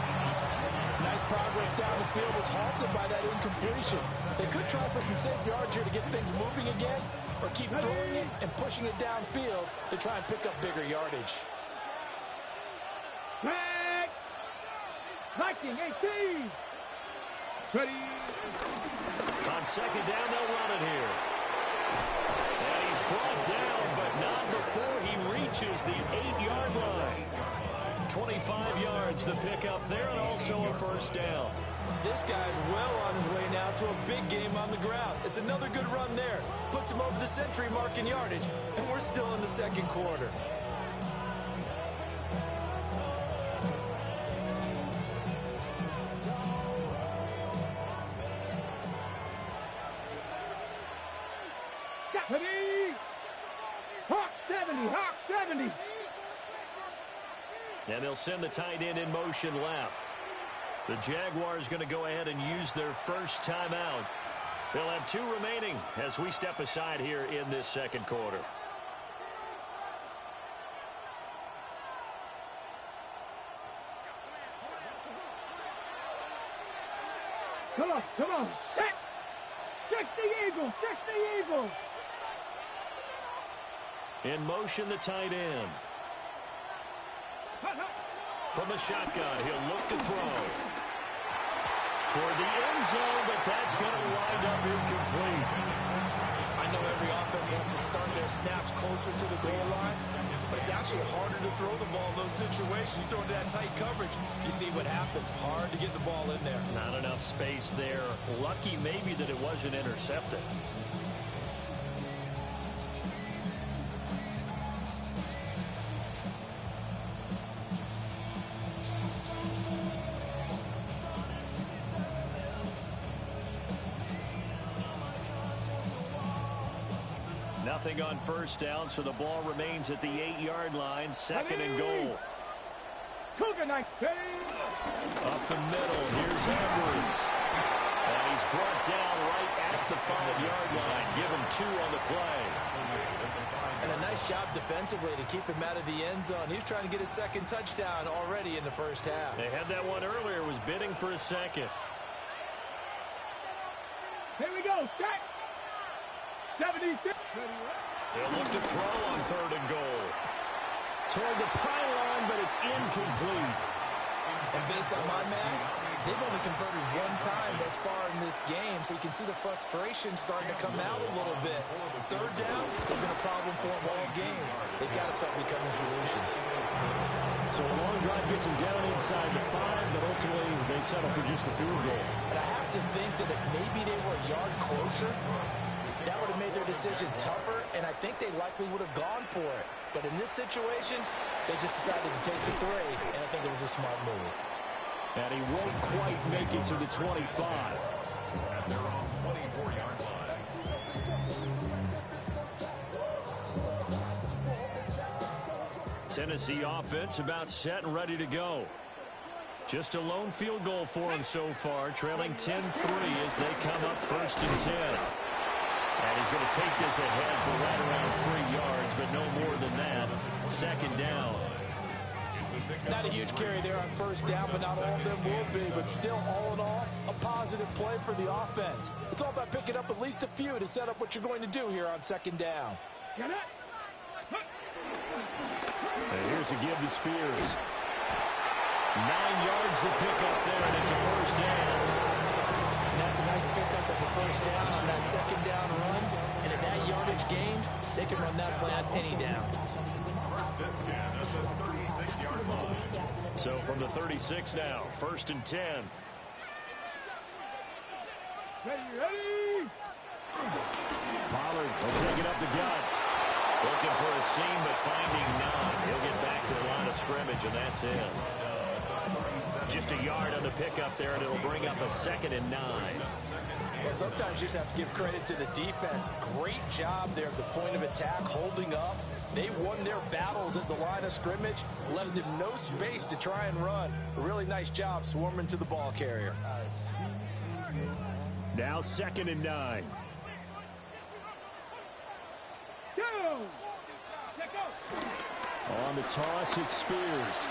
Speaker 3: Nice progress down the field was halted by that incompletion. They could try for some safe yards here to get things moving again, or keep throwing it and pushing it downfield to try and pick up bigger yardage.
Speaker 2: Back. 19, 18. Ready.
Speaker 7: On 2nd down, they'll run it here. And he's brought down, but not before he reaches the 8-yard line. 25 yards the pickup there, and also a 1st down.
Speaker 8: This guy's well on his way now to a big game on the ground. It's another good run there. Puts him over the century mark in yardage, and we're still in the 2nd quarter.
Speaker 2: Ready. Hawk 70, Hawk 70.
Speaker 7: And they'll send the tight end in motion left. The Jaguars going to go ahead and use their 1st timeout. They'll have 2 remaining as we step aside here in this 2nd quarter.
Speaker 2: Come on, set. 60 Eagle, 60 Eagle.
Speaker 7: In motion, the tight end. From the shotgun, he'll look to throw. Toward the end zone, but that's going to wind up incomplete.
Speaker 8: I know every offense wants to start their snaps closer to the goal line, but it's actually harder to throw the ball in those situations. You throw into that tight coverage, you see what happens. Hard to get the ball in there.
Speaker 7: Not enough space there. Lucky maybe that it wasn't intercepted. Nothing on 1st down, so the ball remains at the 8-yard line. 2nd and goal.
Speaker 2: Cougar nice.
Speaker 7: Up the middle, here's Edwards. And he's brought down right at the 5-yard line. Give him 2 on the play.
Speaker 8: And a nice job defensively to keep him out of the end zone. He was trying to get his second touchdown already in the first half.
Speaker 7: They had that one earlier, was bidding for a second.
Speaker 2: Here we go. Set. 76.
Speaker 7: They'll look to throw on 3rd and goal. Toward the pylon, but it's incomplete.
Speaker 8: And based on my math, they've only converted 1 time thus far in this game, so you can see the frustration starting to come out a little bit. 3rd downs, they've been a problem for them all game. They've got to start becoming solutions.
Speaker 7: So a long drive gets them down inside the 5, but ultimately they settle for just the field goal.
Speaker 8: But I have to think that if maybe they were a yard closer, that would have made their decision tougher, and I think they likely would have gone for it. But in this situation, they just decided to take the 3, and I think it was a smart move.
Speaker 7: And he won't quite make it to the 25.
Speaker 4: At their own 24-yard line.
Speaker 7: Tennessee offense about set and ready to go. Just a lone field goal for him so far, trailing 10-3 as they come up 1st and 10. And he's going to take this ahead for right around 3 yards, but no more than that. 2nd down.
Speaker 3: Not a huge carry there on 1st down, but not all of them will be. But still, all in all, a positive play for the offense. It's all about picking up at least a few to set up what you're going to do here on 2nd down.
Speaker 2: Get it.
Speaker 7: And here's a give to Spears. 9 yards to pick up there, and it's a 1st down.
Speaker 8: And that's a nice pickup of a 1st down on that 2nd down run. And at that yardage gain, they can run that play on any down.
Speaker 4: 1st and 10 at the 36-yard line.
Speaker 7: So from the 36 now, 1st and 10.
Speaker 2: Ready.
Speaker 7: Pollard will take it up the gut. Looking for a seam, but finding none. He'll get back to the line of scrimmage, and that's it. Just a yard on the pickup there, and it'll bring up a 2nd and 9.
Speaker 8: Well, sometimes you just have to give credit to the defense. Great job there at the point of attack, holding up. They won their battles at the line of scrimmage, left them no space to try and run. A really nice job swarming to the ball carrier.
Speaker 7: Now 2nd and 9.
Speaker 2: Go. Check out.
Speaker 7: On the toss, it's Spears.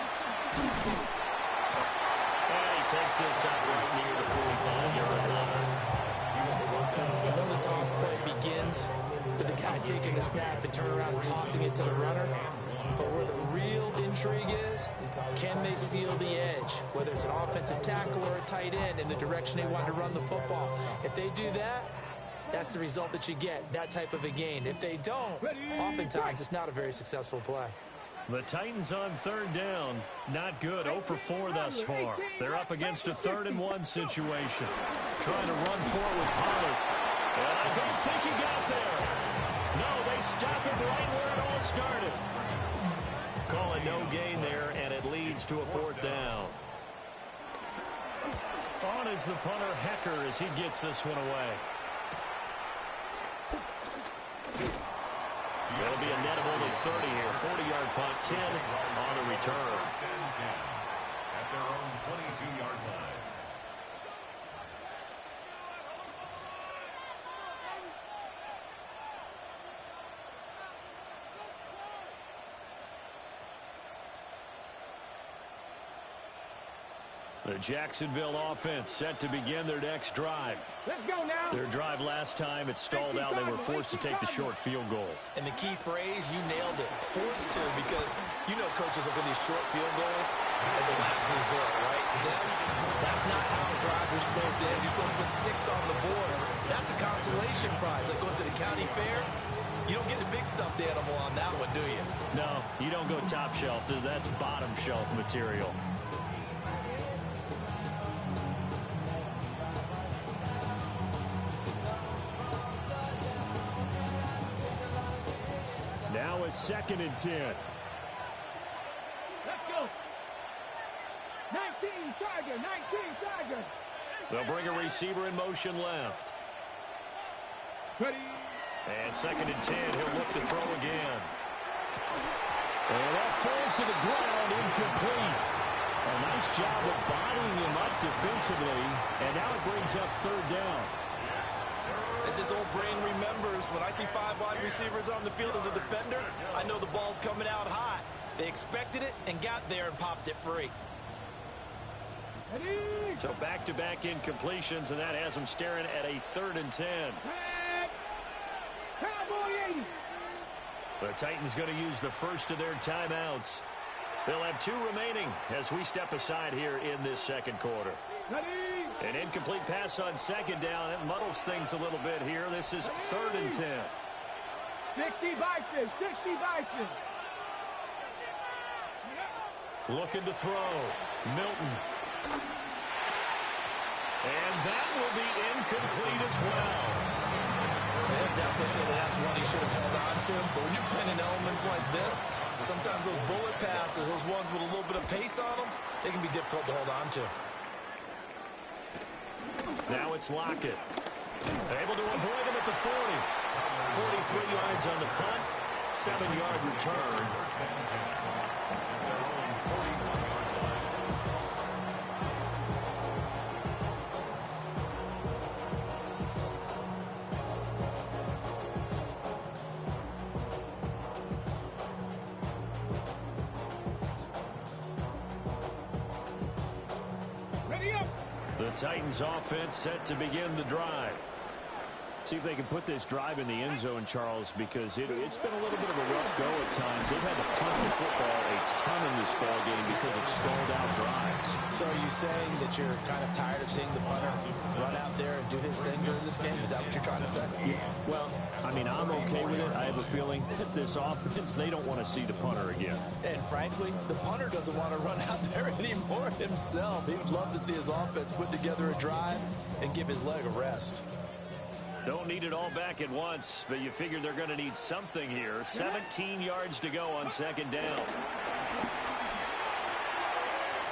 Speaker 7: And he takes this up right near the 45-yard line.
Speaker 8: I know the toss play begins with the guy taking the snap and turn around and tossing it to the runner. But where the real intrigue is, can they seal the edge? Whether it's an offensive tackle or a tight end in the direction they want to run the football. If they do that, that's the result that you get, that type of a gain. If they don't, oftentimes it's not a very successful play.
Speaker 7: The Titans on 3rd down. Not good. 0 for 4 thus far. They're up against a 3rd and 1 situation. Trying to run for it with Pollard. And I don't think he got there. No, they stop him right where it all started. Call it no gain there, and it leads to a 4th down. On is the punter, Hecker, as he gets this one away. It'll be a net of only 30 here. 40-yard punt, 10 on the return.
Speaker 4: 1st and 10 at their own 22-yard line.
Speaker 7: The Jacksonville offense set to begin their next drive.
Speaker 2: Let's go now.
Speaker 7: Their drive last time, it stalled out. They were forced to take the short field goal.
Speaker 8: And the key phrase, you nailed it, forced to, because you know coaches look at these short field goals as a last resort, right? To them, that's not how drives are supposed to end. You're supposed to put 6 on the board. That's a consolation prize. Like going to the county fair, you don't get the big stuffed animal on that one, do you?
Speaker 7: No, you don't go top shelf. That's bottom shelf material. Now a 2nd and 10.
Speaker 2: Let's go. 19 Tiger, 19 Tiger.
Speaker 7: They'll bring a receiver in motion left.
Speaker 2: Ready.
Speaker 7: And 2nd and 10, he'll look to throw again. And that falls to the ground, incomplete. A nice job of bodying him up defensively, and now it brings up third down.
Speaker 8: As his old brain remembers, when I see 5 wide receivers on the field as a defender, I know the ball's coming out hot. They expected it and got there and popped it free.
Speaker 7: So back-to-back incompletions, and that has them staring at a 3rd and 10. The Titans going to use the first of their timeouts. They'll have 2 remaining as we step aside here in this second quarter. An incomplete pass on second down. That muddles things a little bit here. This is 3rd and 10.
Speaker 2: 60 Vikings, 60 Vikings.
Speaker 7: Looking to throw. Milton. And that will be incomplete as well.
Speaker 8: They'll definitely say that's one he should have held on to. But when you're playing in elements like this, sometimes those bullet passes, those ones with a little bit of pace on them, they can be difficult to hold on to.
Speaker 7: Now it's Lockett. Able to avoid him at the 40. 43 yards on the punt. 7-yard return. The Titans offense set to begin the drive. See if they can put this drive in the end zone, Charles, because it's been a little bit of a rough go at times. They've had to punt the football a ton in this ball game because of stalled out drives.
Speaker 8: So are you saying that you're kind of tired of seeing the punter run out there and do his thing during this game? Is that what you're trying to say?
Speaker 7: Yeah. Well, I mean, I'm okay with it. I have a feeling that this offense, they don't want to see the punter again.
Speaker 8: And frankly, the punter doesn't want to run out there anymore himself. He would love to see his offense put together a drive and give his leg a rest.
Speaker 7: Don't need it all back at once, but you figure they're going to need something here. 17 yards to go on second down.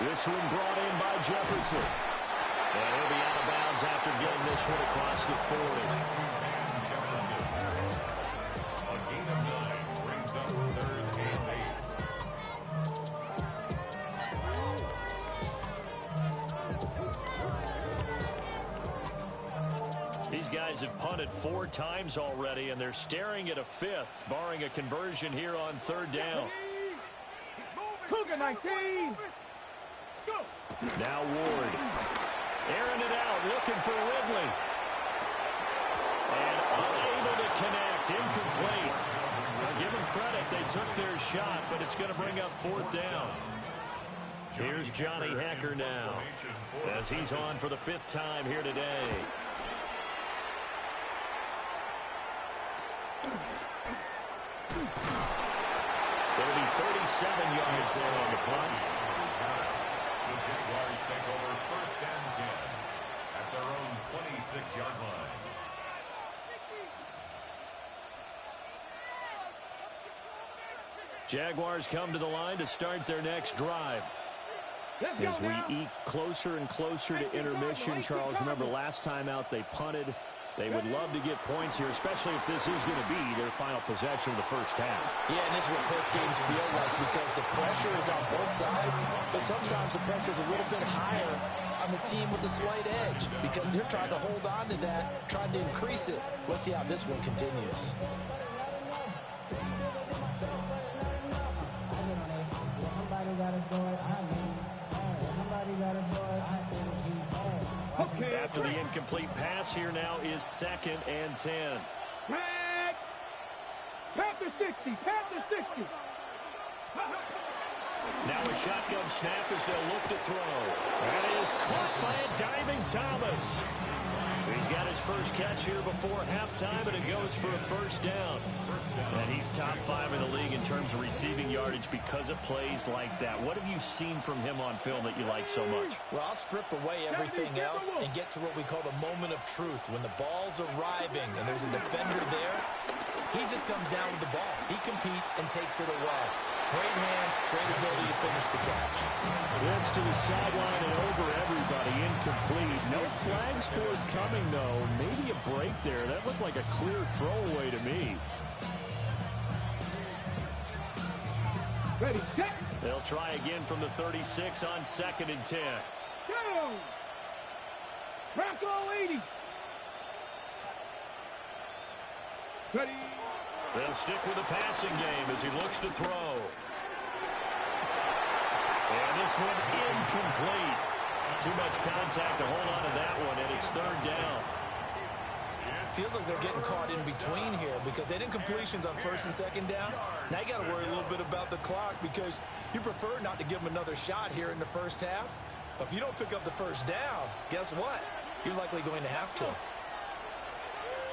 Speaker 7: This one brought in by Jefferson. And he'll be out of bounds after getting this one across the 40.
Speaker 4: A gain of 9 brings up 3rd and 8.
Speaker 7: These guys have punted 4 times already, and they're staring at a 5th, barring a conversion here on 3rd down.
Speaker 2: Cougar 19. Go.
Speaker 7: Now Ward. Airing it out, looking for Ridley. And unable to connect, incomplete. Now give them credit, they took their shot, but it's going to bring up 4th down. Here's Johnny Hacker now, as he's on for the 5th time here today. It'll be 37 yards there on the punt.
Speaker 4: The Jaguars take over 1st and 10 at their own 26-yard line.
Speaker 7: Jaguars come to the line to start their next drive. As we eke closer and closer to intermission, Charles, remember last time out they punted. They would love to get points here, especially if this is going to be their final possession of the first half.
Speaker 8: Yeah, and this is what close games feel like because the pressure is on both sides, but sometimes the pressure is a little bit higher on the team with the slight edge because they're trying to hold on to that, trying to increase it. Let's see how this one continues.
Speaker 7: After the incomplete pass, here now is 2nd and 10.
Speaker 2: Panther 60, Panther 60.
Speaker 7: Now a shotgun snap as they'll look to throw. That is caught by a diving Thomas. He's got his first catch here before halftime, and it goes for a 1st down. And he's top 5 in the league in terms of receiving yardage because of plays like that. What have you seen from him on film that you like so much?
Speaker 8: Well, I'll strip away everything else and get to what we call the moment of truth. When the ball's arriving and there's a defender there, he just comes down with the ball. He competes and takes it away. Great hands, great ability to finish the catch.
Speaker 7: This to the sideline and over everybody, incomplete. No flags forthcoming, though. Maybe a break there. That looked like a clear throwaway to me.
Speaker 2: Ready, set.
Speaker 7: They'll try again from the 36 on 2nd and 10.
Speaker 2: Go! Bronco 80. Ready.
Speaker 7: They'll stick with the passing game as he looks to throw. And this one incomplete. Too much contact to hold on to that one, and it's 3rd down.
Speaker 8: Feels like they're getting caught in between here because they didn't completions on 1st and 2nd down. Now you got to worry a little bit about the clock because you prefer not to give them another shot here in the first half. But if you don't pick up the 1st down, guess what? You're likely going to have to.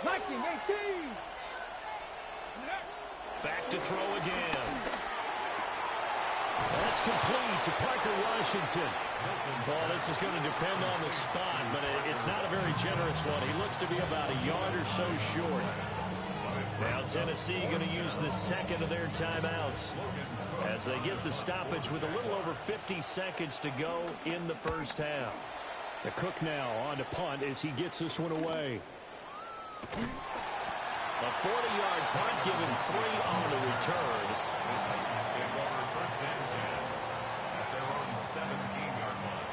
Speaker 2: Viking 18.
Speaker 7: Back to throw again. That's complete to Parker Washington. Well, this is going to depend on the spot, but it's not a very generous one. He looks to be about a yard or so short. Now Tennessee going to use the 2nd of their timeouts as they get the stoppage with a little over 50 seconds to go in the first half.
Speaker 9: The Cook now on to punt as he gets this one away.
Speaker 7: A 40-yard punt, given 3 on the return.
Speaker 4: Stand over 1st and 10 at their own 17-yard line.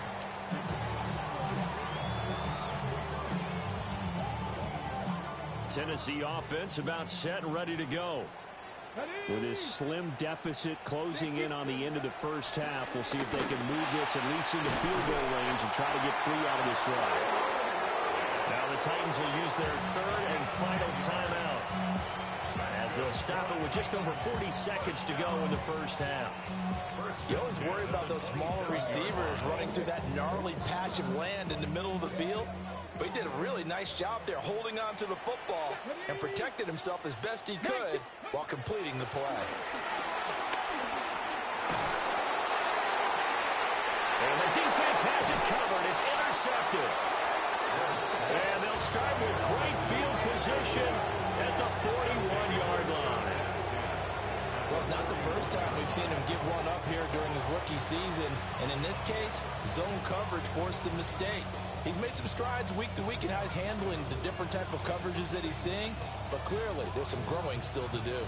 Speaker 7: Tennessee offense about set and ready to go.
Speaker 9: With his slim deficit closing in on the end of the first half, we'll see if they can move this at least into field goal range and try to get 3 out of this drive.
Speaker 7: Now the Titans will use their 3rd and final timeout as they'll stop it with just over 40 seconds to go in the first half.
Speaker 8: You always worry about those smaller receivers running through that gnarly patch of land in the middle of the field. But he did a really nice job there holding on to the football and protected himself as best he could while completing the play.
Speaker 7: And the defense has it covered. It's intercepted. And they'll start with great field position at the 41-yard line.
Speaker 8: Well, it's not the first time we've seen him give one up here during his rookie season. And in this case, zone coverage forced the mistake. He's made some strides week to week in how he's handling the different type of coverages that he's seeing. But clearly, there's some growing still to do.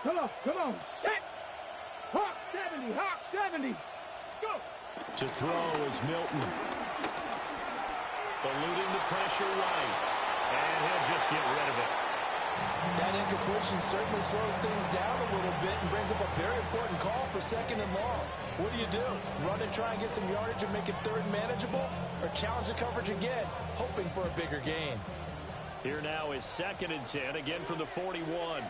Speaker 2: Come on, set. Hawk 70, Hawk 70. Let's go.
Speaker 9: To throw is Milton.
Speaker 7: Eluding the pressure right. And he'll just get rid of it.
Speaker 8: That incompletion certainly slows things down a little bit and brings up a very important call for 2nd and long. What do? Run and try and get some yardage and make it 3rd manageable? Or challenge the coverage again, hoping for a bigger gain?
Speaker 7: Here now is 2nd and 10, again from the 41.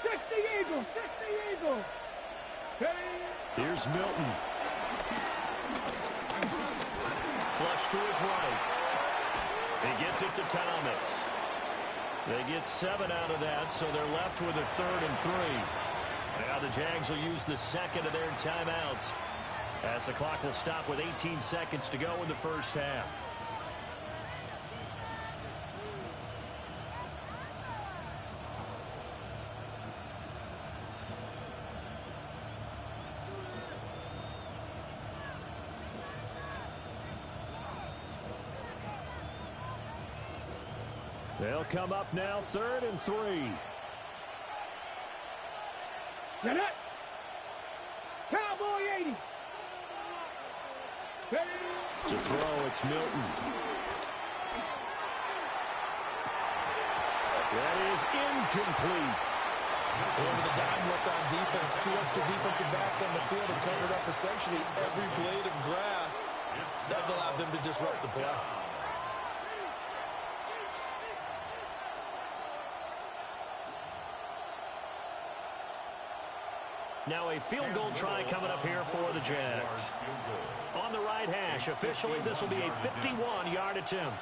Speaker 2: 60 Eagles, 60 Eagles.
Speaker 9: Here's Milton.
Speaker 7: Flush to his right. He gets it to Thomas. They get 7 out of that, so they're left with a 3rd and 3. Now the Jags will use the 2nd of their timeouts as the clock will stop with 18 seconds to go in the first half.
Speaker 9: They'll come up now 3rd and 3.
Speaker 2: Get it. Cowboy 80.
Speaker 9: To throw, it's Milton. That is incomplete.
Speaker 8: Over the dime left on defense. 2 extra defensive backs on the field and covered up essentially every blade of grass. That allowed them to disrupt the play.
Speaker 7: Now a field goal try coming up here for the Jags. On the right hash, officially this will be a 51-yard attempt.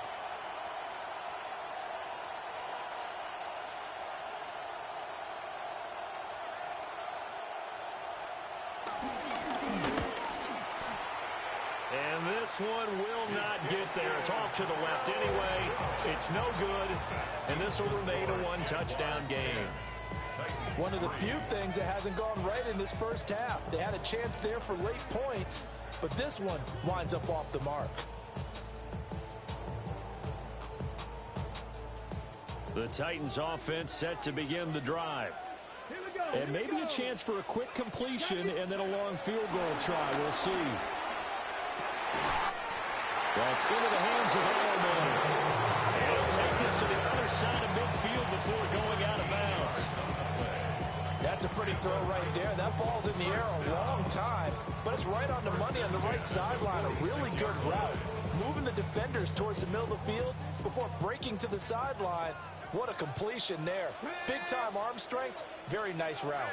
Speaker 7: And this one will not get there. It's off to the left anyway. It's no good, and this will remain a 1-touchdown game.
Speaker 8: One of the few things that hasn't gone right in this first half. They had a chance there for late points, but this one winds up off the mark.
Speaker 9: The Titans offense set to begin the drive. And maybe a chance for a quick completion and then a long field goal try. We'll see. That's into the hands of Edelman. And he'll take this to the other side of midfield before going out of bounds.
Speaker 8: That's a pretty throw right there. That ball's in the air a long time, but it's right on the money on the right sideline. A really good route. Moving the defenders towards the middle of the field before breaking to the sideline. What a completion there. Big-time arm strength. Very nice route.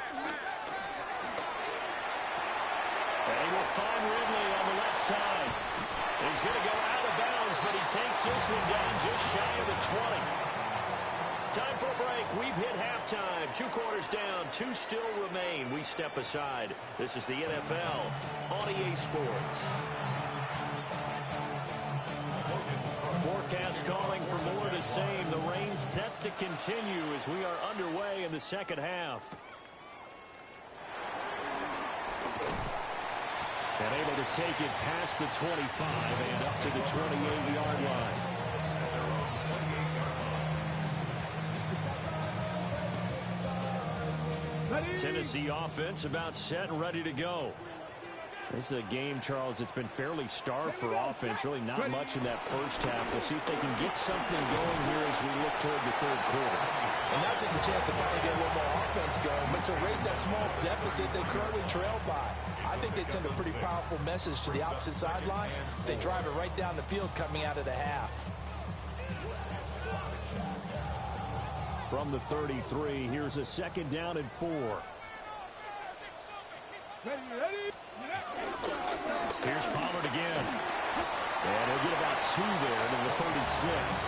Speaker 9: And he will find Ridley on the left side. He's going to go out of bounds, but he takes this one down just shy of the 20. Time for a break. We've hit halftime. 2 quarters down. 2 still remain. We step aside. This is the NFL on EA Sports. Forecast calling for more of the same. The rain set to continue as we are underway in the second half. And able to take it past the 25 and up to the 28-yard line. Tennessee offense about set and ready to go. This is a game, Charles, it's been fairly starved for offense. Really not much in that first half. We'll see if they can get something going here as we look toward the third quarter.
Speaker 8: And not just a chance to finally get a little more offense going, but to erase that small deficit they currently trail by. I think they'd send a pretty powerful message to the opposite sideline if they drive it right down the field coming out of the half.
Speaker 9: From the 33, here's a 2nd down and 4.
Speaker 2: Ready.
Speaker 9: Here's Pollard again. And he'll get about 2 there to the 36.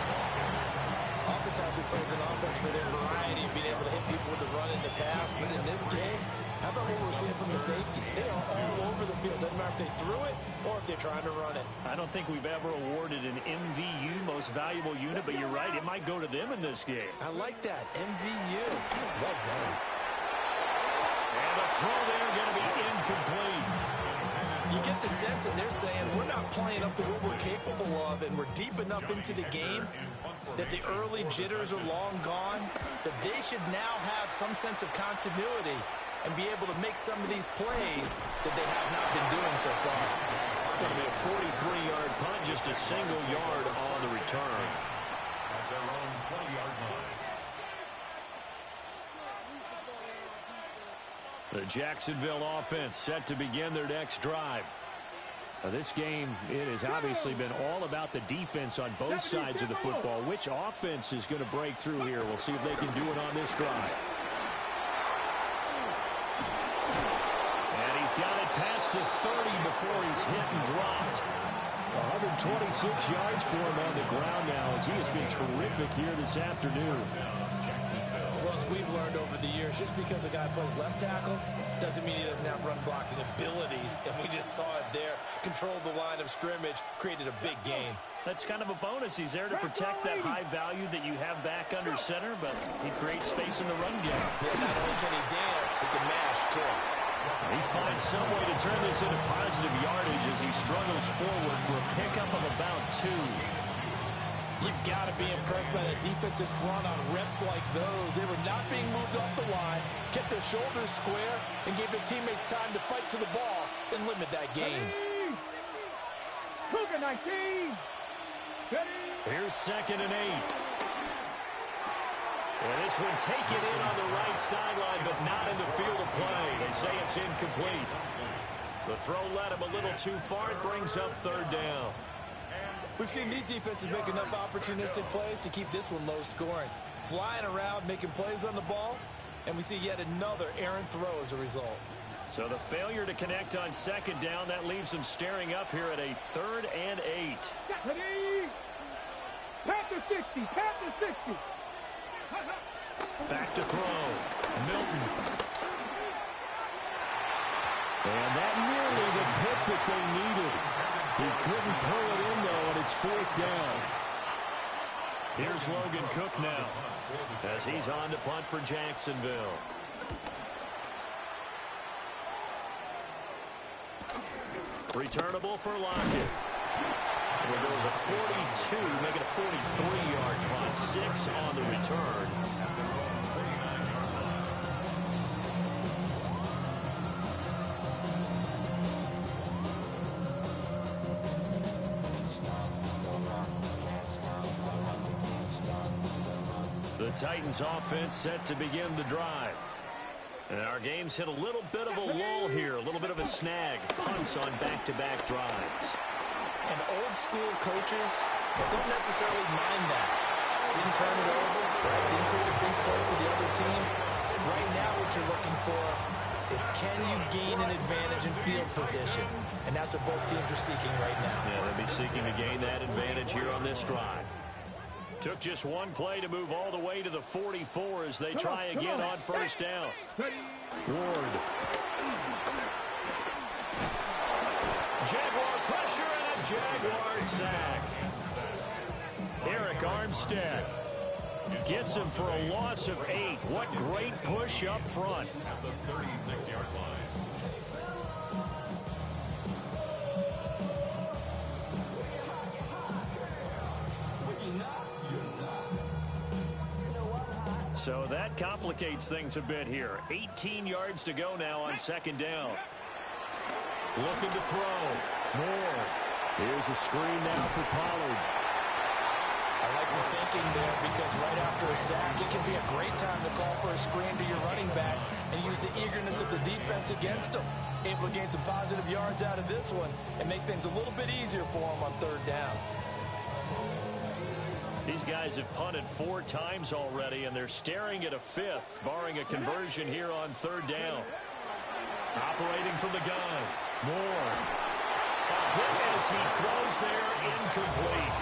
Speaker 8: Oftentimes we praise an offense for their variety of being able to hit people with the run and the pass, but in this game, how about what we're seeing from the safeties? They are all over the field. Doesn't matter if they threw it or if they're trying to run it.
Speaker 9: I don't think we've ever awarded an MVU, most valuable unit, but you're right, it might go to them in this game.
Speaker 8: I like that, MVU. Well done.
Speaker 9: And the throw there going to be incomplete.
Speaker 8: You get the sense that they're saying we're not playing up to what we're capable of, and we're deep enough into the game that the early jitters are long gone, that they should now have some sense of continuity and be able to make some of these plays that they have not been doing so far.
Speaker 9: Going to be a 43-yard punt, just a single yard on the return.
Speaker 4: At their own 20-yard line.
Speaker 9: The Jacksonville offense set to begin their next drive. This game, it has obviously been all about the defense on both sides of the football. Which offense is going to break through here? We'll see if they can do it on this drive. And he's got it past the 30 before he's hit and dropped. 126 yards for him on the ground now as he has been terrific here this afternoon.
Speaker 8: Well, as we've learned over the years, just because a guy plays left tackle doesn't mean he doesn't have run blocking abilities, and we just saw it there. Controlled the line of scrimmage, created a big gain.
Speaker 9: That's kind of a bonus. He's there to protect that high value that you have back under center, but he creates space in the run game.
Speaker 8: Yeah, not only can he dance, he can mash, too.
Speaker 9: He finds some way to turn this into positive yardage as he struggles forward for a pickup of about 2.
Speaker 8: You've got to be impressed by that defensive front on reps like those. They were not being moved off the line, kept their shoulders square, and gave their teammates time to fight to the ball and limit that gain.
Speaker 2: Cougar 19.
Speaker 9: Here's 2nd and 8. And this one taken in on the right sideline, but not in the field of play. They say it's incomplete. The throw led him a little too far. It brings up 3rd down.
Speaker 8: We've seen these defenses make enough opportunistic plays to keep this one low scoring. Flying around, making plays on the ball, and we see yet another errant throw as a result.
Speaker 9: So the failure to connect on 2nd down, that leaves them staring up here at a 3rd and 8.
Speaker 2: Ready. Pass to 60. Pass to 60.
Speaker 9: Back to throw. Milton. And that nearly the pick that they needed. He couldn't pull it in, though, and it's 4th down. Here's Logan Cook now as he's on to punt for Jacksonville. Returnable for Lockett. Well, there was a 42, make it a 43-yard punt. 6 on the return. The Titans offense set to begin the drive. And our game's hit a little bit of a lull here, a little bit of a snag. Punts on back-to-back drives.
Speaker 8: And old-school coaches don't necessarily mind that. Didn't turn it over, didn't create a big play for the other team. Right now what you're looking for is can you gain an advantage in field position? And that's what both teams are seeking right now.
Speaker 9: Yeah, they'll be seeking to gain that advantage here on this drive. Took just one play to move all the way to the 44 as they try again on first down. Ward. Jaguar pressure and a Jaguar sack. Eric Armstead gets him for a loss of 8. What great push up front.
Speaker 4: At the 36-yard line.
Speaker 9: So that complicates things a bit here. 18 yards to go now on second down. Looking to throw. Moore. Here's a screen now for Pollard.
Speaker 8: I like your thinking there because right after a sack, it can be a great time to call for a screen to your running back and use the eagerness of the defense against them. Able to gain some positive yards out of this one and make things a little bit easier for them on third down.
Speaker 9: These guys have punted 4 times already, and they're staring at a 5th, barring a conversion here on third down. Operating from the gun. Moore. A hit as he throws there, incomplete.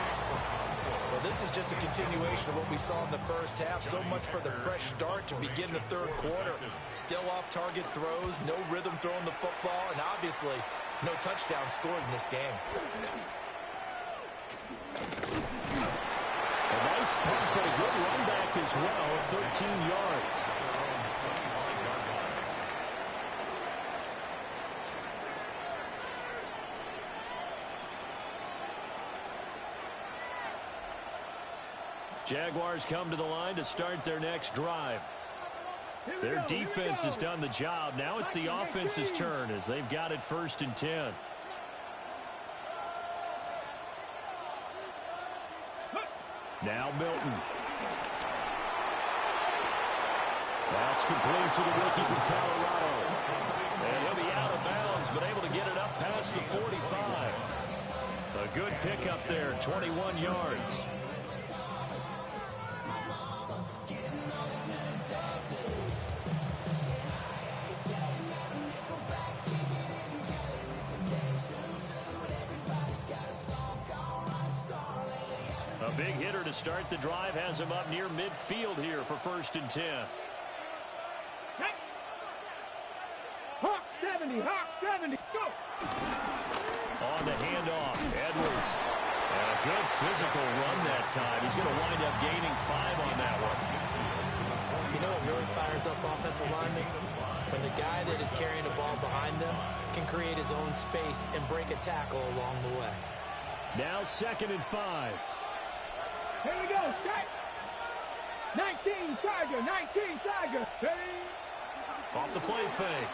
Speaker 8: Well, this is just a continuation of what we saw in the first half. So much for the fresh start to begin the third quarter. Still off-target throws, no rhythm throwing the football, and obviously no touchdown scored in this game.
Speaker 9: A nice punt, but a good run back as well, 13 yards. Jaguars come to the line to start their next drive. Their defense has done the job. Now it's the offense's turn as they've got it 1st and 10. Now Milton. That's complete to the rookie from Colorado. And he'll be out of bounds, but able to get it up past the 45. A good pickup there, 21 yards. A big hitter to start the drive has him up near midfield here for 1st and 10.
Speaker 2: Hawk 70, Hawk 70, go!
Speaker 9: On the handoff, Edwards. And a good physical run that time. He's going to wind up gaining 5 on that one.
Speaker 8: You know what really fires up offensive linemen? When the guy that is carrying the ball behind them can create his own space and break a tackle along the way.
Speaker 9: Now 2nd and 5.
Speaker 2: Here we go, strike! 19 Tiger, 19 Tiger, ready?
Speaker 9: Off the play fake.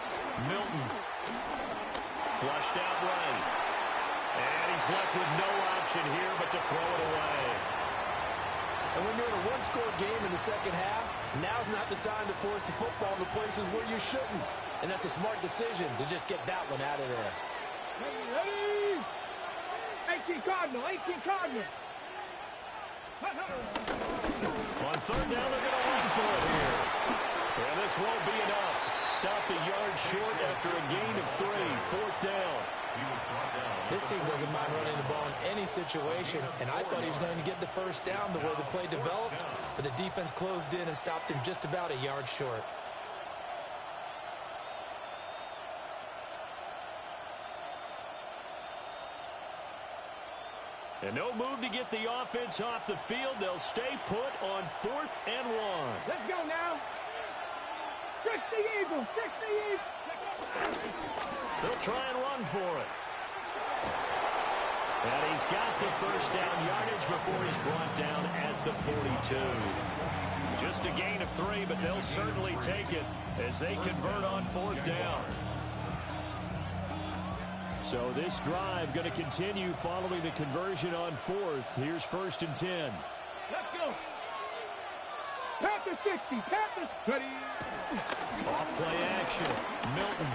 Speaker 9: Milton. Flushed out right. And he's left with no option here but to throw it away.
Speaker 8: And when you're in a one-score game in the second half, now's not the time to force the football to places where you shouldn't. And that's a smart decision to just get that one out of there.
Speaker 2: Ready? 18 Cardinal, 18 Cardinal.
Speaker 9: On third down, they're going to run for it here. And this won't be enough. Stopped a yard short after a gain of 3. 4th down.
Speaker 8: This team doesn't mind running the ball in any situation, and I thought he was going to get the first down the way the play developed, but the defense closed in and stopped him just about a yard short.
Speaker 9: And no move to get the offense off the field. They'll stay put on 4th and 1.
Speaker 2: Let's go now. Trick the Eagles. Trick the Eagles.
Speaker 9: They'll try and run for it. And he's got the first down yardage before he's brought down at the 42. Just a gain of 3, but they'll certainly take it as they convert on 4th down. So this drive going to continue following the conversion on 4th. Here's 1st and 10.
Speaker 2: Let's go. Panthers 60. Panthers ready.
Speaker 9: Off play action. Milton.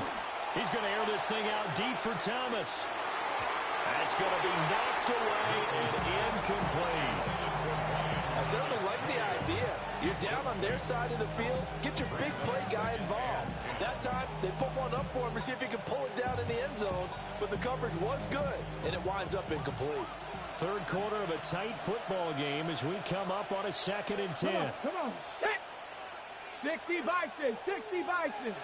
Speaker 9: He's going to air this thing out deep for Thomas. That's going to be knocked away and incomplete.
Speaker 8: I certainly like the idea. You're down on their side of the field. Get your big play guy involved. That time, they put one up for him to see if he can pull it down in the end zone. But the coverage was good, and it winds up incomplete.
Speaker 9: Third quarter of a tight football game as we come up on a 2nd and 10.
Speaker 2: Come on. 60 Bison. 60 Bison.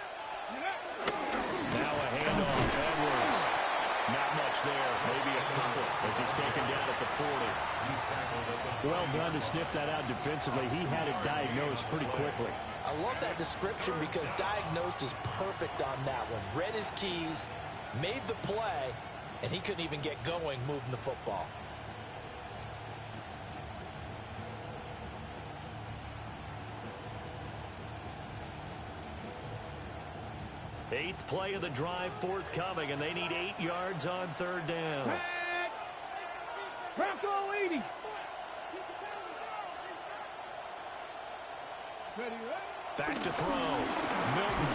Speaker 9: Now a handoff. Edwards. Not much there. Maybe a couple as he's taken down at the 40. Well done to sniff that out defensively. He had it diagnosed pretty quickly.
Speaker 8: I love that description because diagnosed is perfect on that one. Read his keys, made the play, and he couldn't even get going moving the football.
Speaker 9: Eighth play of the drive forthcoming, and they need 8 yards on 3rd down.
Speaker 2: Bronco 80.
Speaker 9: Back to throw. Milton.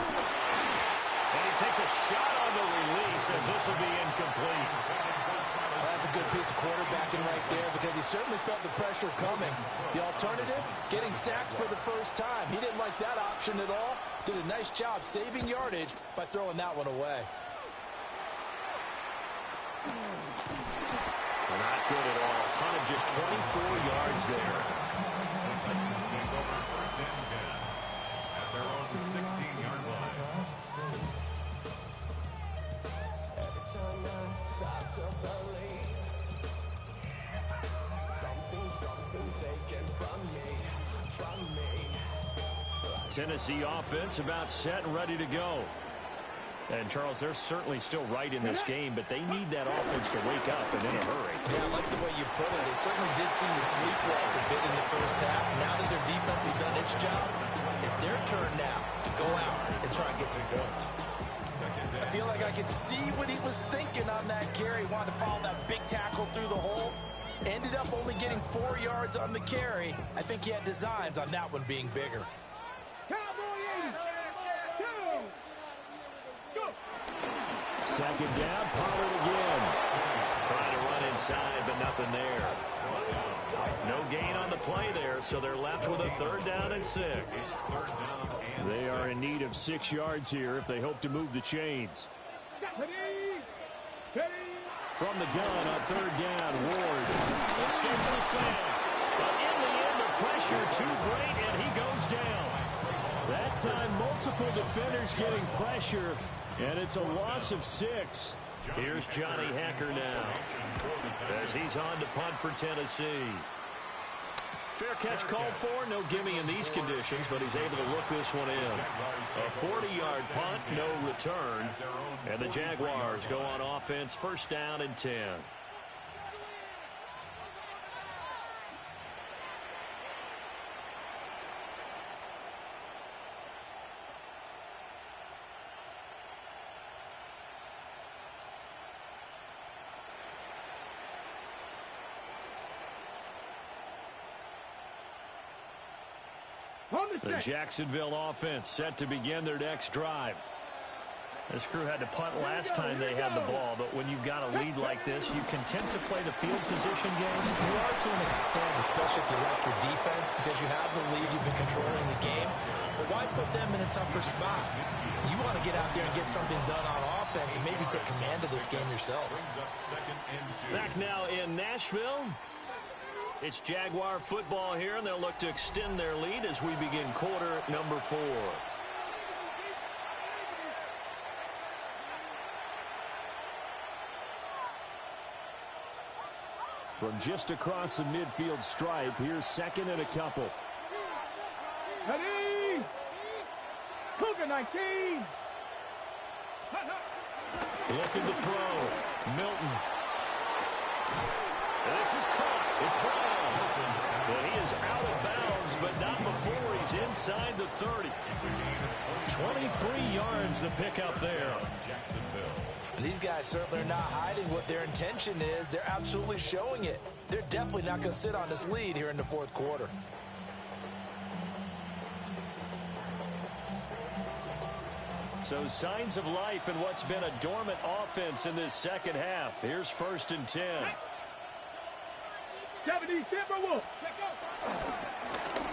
Speaker 9: And he takes a shot on the release as this will be incomplete.
Speaker 8: Well, that's a good piece of quarterbacking right there because he certainly felt the pressure coming. The alternative, getting sacked for the first time. He didn't like that option at all. Did a nice job saving yardage by throwing that one away.
Speaker 9: Not good at all. Punt of just 24 yards there.
Speaker 4: First and 10 at their own 16-yard line.
Speaker 10: Every time I start to believe something taken from me.
Speaker 9: Tennessee offense about set and ready to go. And, Charles, they're certainly still right in this game, but they need that offense to wake up and in a hurry.
Speaker 8: Yeah, I like the way you put it. They certainly did seem to sleepwalk a bit in the first half. Now that their defense has done its job, it's their turn now to go out and try and get some points. I feel like I could see what he was thinking on that carry. He wanted to follow that big tackle through the hole. Ended up only getting 4 yards on the carry. I think he had designs on that one being bigger.
Speaker 2: Cowboy 80. Go.
Speaker 9: 2nd down, Pollard again. Trying to run inside, but nothing there. No gain on the play there, so they're left with a 3rd down and 6. They are in need of 6 yards here if they hope to move the chains. From the gun on 3rd down, Ward escapes the sack. But in the end, the pressure too great, and he goes down. That time, multiple defenders getting pressure, and it's a loss of 6. Here's Johnny Hacker now as he's on to punt for Tennessee. Fair catch called for. No gimme in these conditions, but he's able to look this one in. A 40-yard punt, no return. And the Jaguars go on offense, 1st down and 10. The Jacksonville offense set to begin their next drive. This crew had to punt last time they had the ball, but when you've got a lead like this, you can tend to play the field position game.
Speaker 8: You are to an extent, especially if you like your defense, because you have the lead, you've been controlling the game. But why put them in a tougher spot? You want to get out there and get something done on offense and maybe take command of this game yourself.
Speaker 9: Back now in Nashville. It's Jaguar football here, and they'll look to extend their lead as we begin quarter number 4.
Speaker 7: From just across the midfield stripe, here's second and a couple.
Speaker 2: Ready? Cougar 19.
Speaker 9: Looking to throw. Milton. This is caught. It's Brown. And he is out of bounds, but not before he's inside the 30. 23 yards to pick up there.
Speaker 8: And these guys certainly are not hiding what their intention is. They're absolutely showing it. They're definitely not going to sit on this lead here in the fourth quarter.
Speaker 9: So signs of life in what's been a dormant offense in this second half. Here's 1st and 10.
Speaker 2: 70 Timberwolves.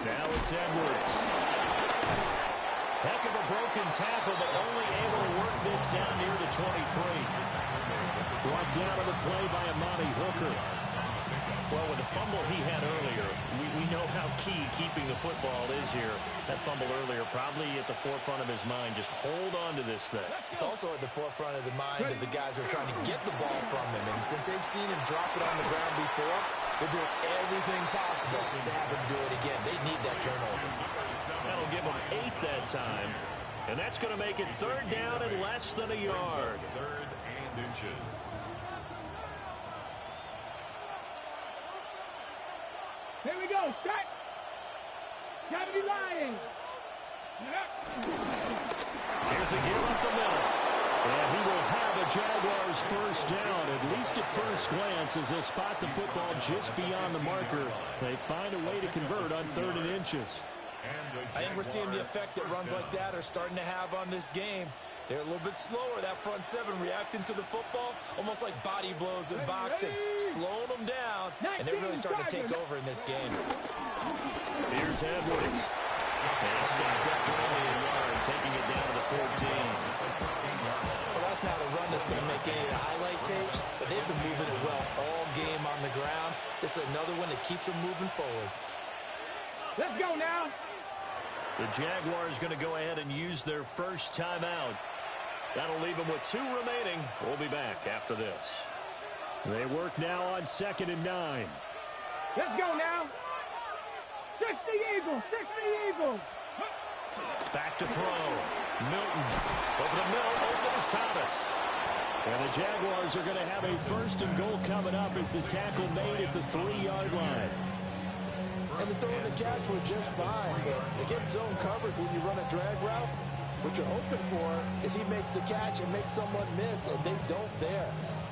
Speaker 9: Now it's Edwards. Heck of a broken tackle, but only able to work this down near the 23.
Speaker 7: Brought down on the play by Amani Hooker.
Speaker 9: Well, with the fumble he had earlier, we know how key keeping the football is here. That fumble earlier probably at the forefront of his mind. Just hold on to this thing.
Speaker 8: It's also at the forefront of the mind of the guys who are trying to get the ball from him. And since they've seen him drop it on the ground before, they're doing everything possible to have him do it again. They need that turnover.
Speaker 9: That'll give them 8 that time. And that's going to make it 3rd down and less than a yard.
Speaker 4: 3rd and inches.
Speaker 2: Here we go. Start. 70 Lions.
Speaker 9: Here's a give up the middle.
Speaker 7: And he will have a Jaguars first down, at least at first glance, as they spot the football just beyond the marker. They find a way to convert on 3rd and inches.
Speaker 8: I think we're seeing the effect that runs like that are starting to have on this game. They're a little bit slower, that front seven, reacting to the football, almost like body blows in boxing, slowing them down, and they're really starting to take over in this game.
Speaker 9: Here's Edwards. And he stopped after only a yard, taking it down to the 14.
Speaker 8: Well, that's not a run that's going to make any of the highlight tapes, but they've been moving it well all game on the ground. This is another one that keeps them moving forward.
Speaker 2: Let's go now.
Speaker 9: The Jaguars going to go ahead and use their first timeout. That'll leave them with 2 remaining. We'll be back after this.
Speaker 7: They work now on 2nd and 9.
Speaker 2: Let's go now. 60 Eagles. 60 Eagles.
Speaker 9: Back to throw. Milton. Over the middle. Open is Thomas.
Speaker 7: And the Jaguars are going to have a 1st and goal coming up as the tackle made at the 3-yard line.
Speaker 11: And the throw and the catch were just fine. But again, zone coverage when you run a drag route, what you're hoping for is he makes the catch and makes someone miss, and they don't there.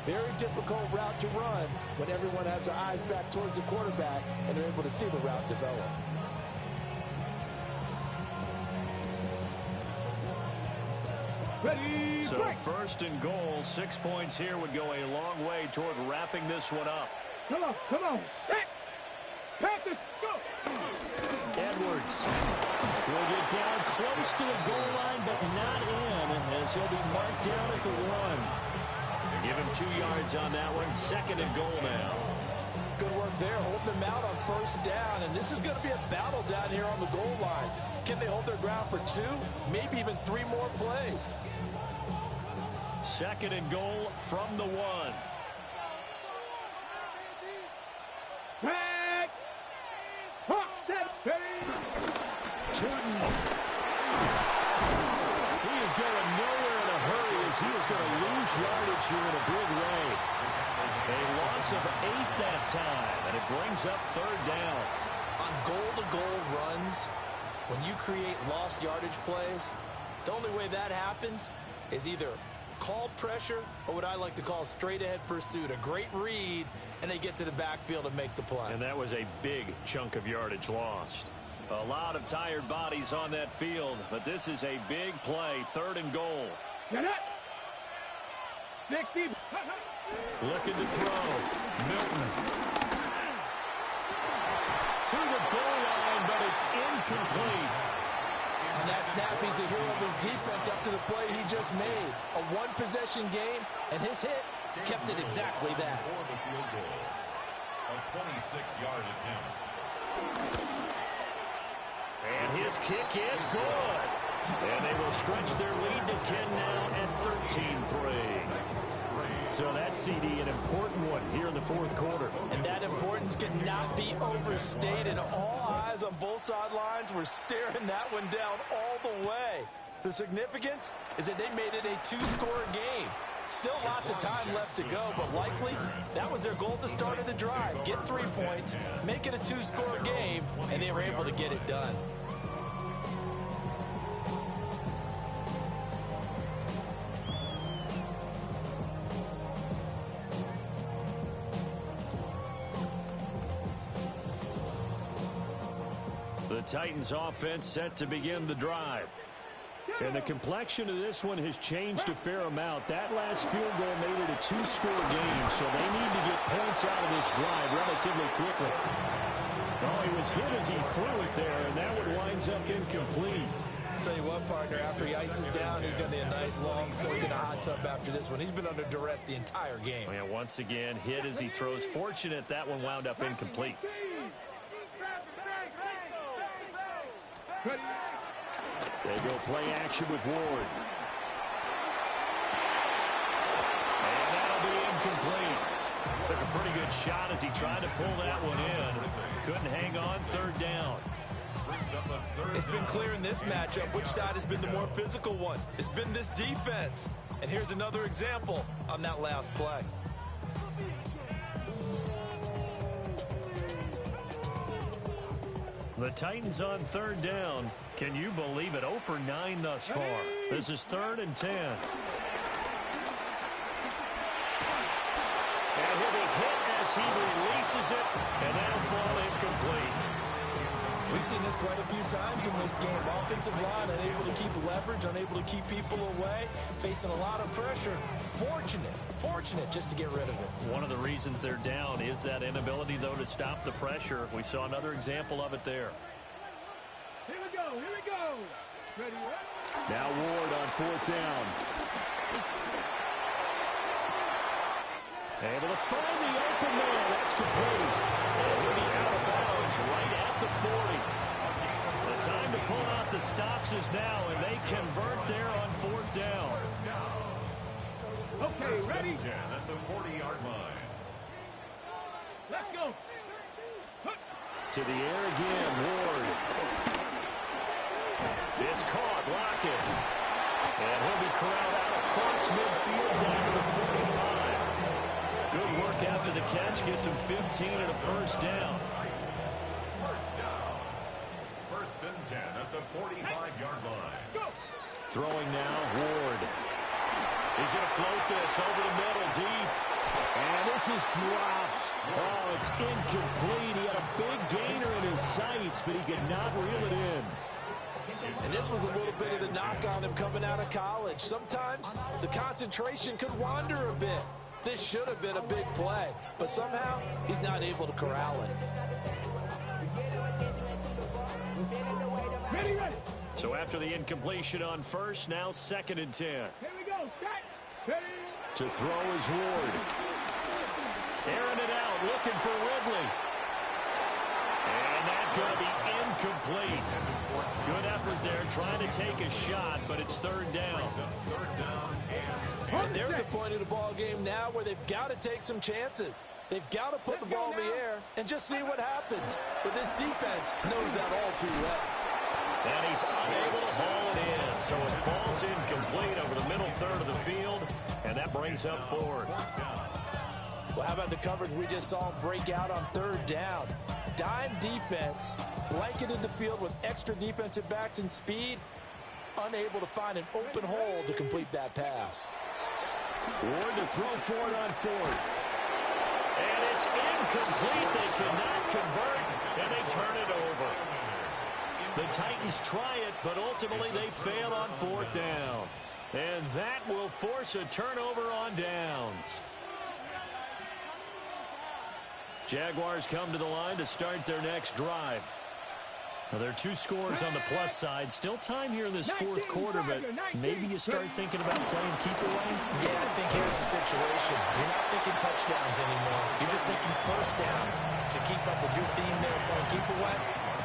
Speaker 11: Very difficult route to run when everyone has their eyes back towards the quarterback and they're able to see the route develop.
Speaker 2: Ready,
Speaker 9: so 1st and goal, 6 points here would go a long way toward wrapping this one up.
Speaker 2: Come on, come on. Set. Panthers, go.
Speaker 7: Edwards will get down close to the goal line, but not in, as he'll be marked down at the 1.
Speaker 9: Give him 2 yards on that one. 2nd and goal now.
Speaker 8: Good work there, holding them out on 1st down, and this is going to be a battle down here on the goal line. Can they hold their ground for 2, maybe even 3 more plays?
Speaker 9: 2nd and goal from the 1.
Speaker 2: Back.
Speaker 7: Tootin. He is going nowhere in a hurry as he is going to lose yardage here in a big way.
Speaker 9: A loss of 8 that time, and it brings up 3rd down.
Speaker 8: On goal-to-goal runs, when you create lost yardage plays, the only way that happens is either called pressure or what I like to call straight-ahead pursuit. A great read, and they get to the backfield and make the play.
Speaker 9: And that was a big chunk of yardage lost. A lot of tired bodies on that field, but this is a big play. 3rd and goal.
Speaker 2: Get it. 60.
Speaker 9: Looking to throw. Milton. To the goal line, but it's incomplete.
Speaker 8: On that snap, he's a hero of his defense up to the play he just made. A one-possession game, and his hit kept it exactly that.
Speaker 4: For the field goal. A 26-yard attempt.
Speaker 9: And his kick is good. And they will stretch their lead to 10 now at 13-3.
Speaker 7: So that CD, an important one here in the fourth quarter.
Speaker 11: And that importance cannot be overstated. All eyes on both sidelines were staring that one down all the way. The significance is that they made it a two-score game. Still lots of time left to go, but likely that was their goal at the start of the drive. Get 3 points, make it a two-score game, and they were able to get it done.
Speaker 7: The Titans offense set to begin the drive. And the complexion of this one has changed a fair amount. That last field goal made it a two-score game, so they need to get points out of this drive relatively quickly. Oh, he was hit as he threw it there, and that one winds up incomplete.
Speaker 11: I'll tell you what, partner, after he ices down, he's going to need a nice long soak in a hot tub after this one. He's been under duress the entire game.
Speaker 7: Oh, yeah, once again, hit as he throws. Fortunate that one wound up incomplete. They go play action with Ward. And that'll be incomplete. Took a pretty good shot as he tried to pull that one in. Couldn't hang on, third down.
Speaker 11: It's been clear in this matchup which side has been the more physical one. It's been this defense. And here's another example on that last play.
Speaker 7: The Titans on third down. Can you believe it? 0 for 9 thus far. This is 3rd and 10. And he'll be hit as he releases it, and that'll fall incomplete.
Speaker 11: We've seen this quite a few times in this game. Offensive line unable to keep leverage, unable to keep people away, facing a lot of pressure. Fortunate just to get rid of it.
Speaker 7: One of the reasons they're down is that inability, though, to stop the pressure. We saw another example of it there.
Speaker 2: Here we go. Ready,
Speaker 7: now Ward on 4th down. Able to find the open man. That's complete. And he'll be out of bounds right at the 40. The time to pull out the stops is now, and they convert there on 4th down.
Speaker 2: Okay, ready?
Speaker 4: 10 at the 40-yard line.
Speaker 2: Let's go.
Speaker 7: To the air again, Ward. It's caught, Lockett. And he'll be corralled out across midfield down to the 45. Good work after the catch, gets him 15 and a first down.
Speaker 4: First and 10 at the 45-yard line.
Speaker 2: Go.
Speaker 7: Throwing now, Ward. He's going to float this over the middle, deep. And this is dropped. Oh, it's incomplete. He had a big gainer in his sights, but he could not reel it in.
Speaker 11: And this was a little bit of the knock on him coming out of college. Sometimes the concentration could wander a bit. This should have been a big play, but somehow he's not able to corral it.
Speaker 2: Ready.
Speaker 7: So after the incompletion on first, now 2nd and 10.
Speaker 2: Here we go. Ready.
Speaker 7: To throw is Ward. Airing it out, looking for Ridley. And that's going to be incomplete. Good effort there, trying to take a shot, but it's 3rd down.
Speaker 11: And they're at the point of the ball game now where they've got to take some chances. They've got to put the ball in the air and just see what happens. But this defense knows that all too well.
Speaker 7: And he's unable to haul it in, so it falls incomplete over the middle third of the field, and that brings up 4th.
Speaker 11: Well, how about the coverage we just saw break out on 3rd down? Dime defense, blanketed the field with extra defensive backs and speed, unable to find an open hole to complete that pass.
Speaker 7: Ward to throw for it on 4th. And it's incomplete. They cannot convert, and they turn it over. The Titans try it, but ultimately they fail on 4th down. And that will force a turnover on downs. Jaguars come to the line to start their next drive. Now, there are 2 scores on the plus side. Still time here in this 4th quarter, but maybe you start thinking about playing keep away?
Speaker 11: Yeah, I think here's the situation. You're not thinking touchdowns anymore. You're just thinking first downs. To keep up with your theme there, playing keep away,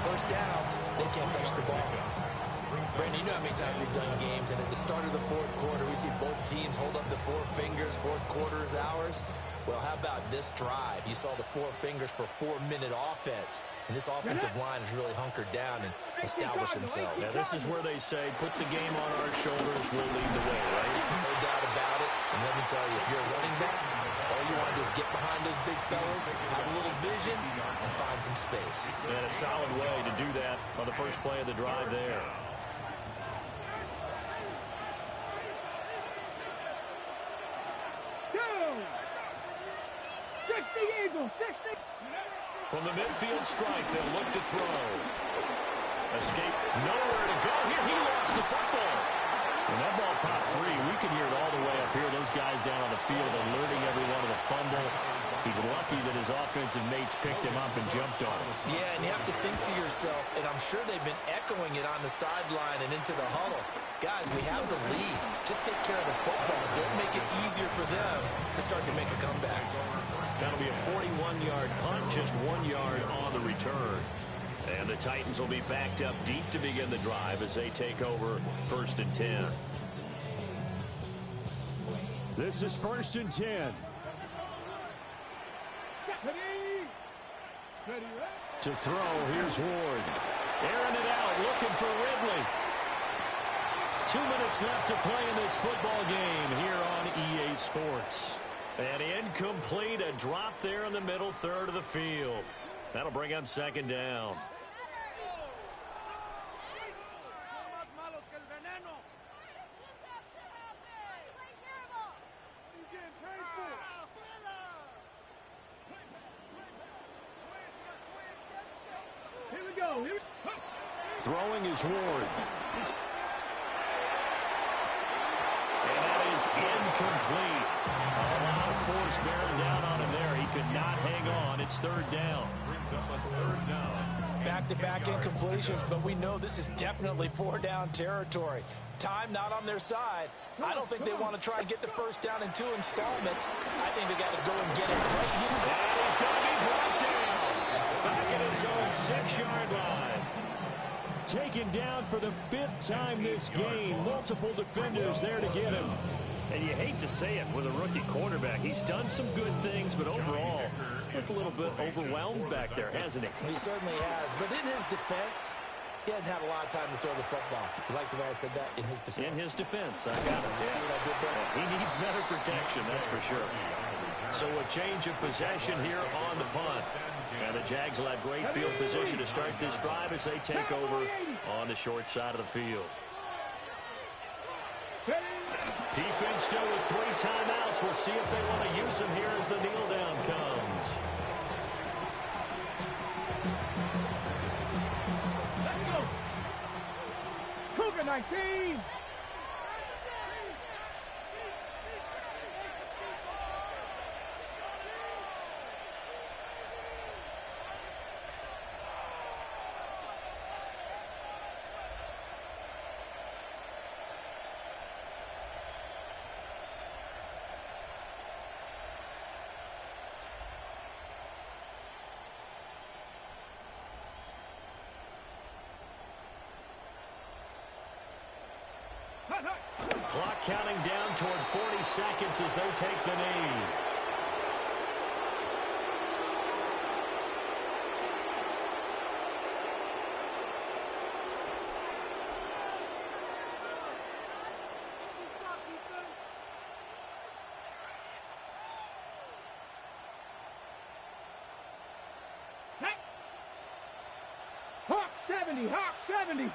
Speaker 11: first downs, they can't touch the ball.
Speaker 8: Brandon, you know how many times we've done games, and at the start of the fourth quarter, we see both teams hold up the four fingers, fourth quarter is ours. Well, how about this drive? You saw the four fingers for 4-minute offense, and this offensive line has really hunkered down and established themselves.
Speaker 9: Now, this is where they say, put the game on our shoulders, we'll lead the way, right?
Speaker 8: No doubt about it. And let me tell you, if you're a running back, all you want to do is get behind those big fellas, have a little vision, and find some space.
Speaker 9: And a solid way to do that on the first play of the drive there. From the midfield strike, they'll look to throw. Escape, nowhere to go. Here, he lost the football. When that ball popped free, we can hear it all the way up here. Those guys down on the field alerting everyone of the fumble. He's lucky that his offensive mates picked him up and jumped on him.
Speaker 8: Yeah, and you have to think to yourself, and I'm sure they've been echoing it on the sideline and into the huddle. Guys, we have the lead. Just take care of the football. Don't make it easier for them to start to make a comeback.
Speaker 9: That'll be a 41-yard punt, just 1 yard on the return. And the Titans will be backed up deep to begin the drive as they take over 1st and 10.
Speaker 7: This is 1st and 10. To throw, here's Ward.
Speaker 9: Airing it out, looking for Ridley. 2 minutes left to play in this football game here on EA Sports. And incomplete, a drop there in the middle third of the field. That'll bring up 2nd down.
Speaker 7: Throwing is Ward.
Speaker 9: And that is incomplete. A lot of force bearing down on him there. He could not hang on. It's 3rd down.
Speaker 11: Back-to-back incompletions, but we know this is definitely 4-down territory. Time not on their side. I don't think they want to try and get the 1st down in 2 installments. I think they got to go and get it right here.
Speaker 9: And he's going to be brought down. Back at his own 6-yard line.
Speaker 7: Taken down for the 5th time this game. Multiple defenders there to get him.
Speaker 9: And you hate to say it with a rookie quarterback. He's done some good things, but overall, looked a little bit overwhelmed back there, hasn't he?
Speaker 8: He certainly has. But in his defense, he hadn't had a lot of time to throw the football. You like the way I said that? In his defense.
Speaker 9: In his defense. I got it.
Speaker 8: See what I did there?
Speaker 9: He needs better protection, that's for sure. So a change of possession here on the punt. And the Jags will have great field position to start this drive as they take over on the short side of the field. Defense still with 3 timeouts. We'll see if they want to use them here as the kneel down comes.
Speaker 2: Let's go. Cougar 19.
Speaker 9: Clock counting down toward 40 seconds as they take the knee.
Speaker 2: Hawk 70, Hawk 70.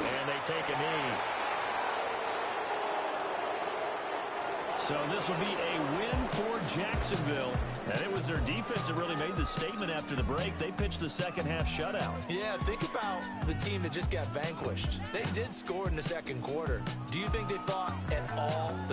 Speaker 9: And they take a knee. So this will be a win for Jacksonville. And it was their defense that really made the statement after the break. They pitched the second half shutout.
Speaker 8: Yeah, think about the team that just got vanquished. They did score in the second quarter. Do you think they thought at all that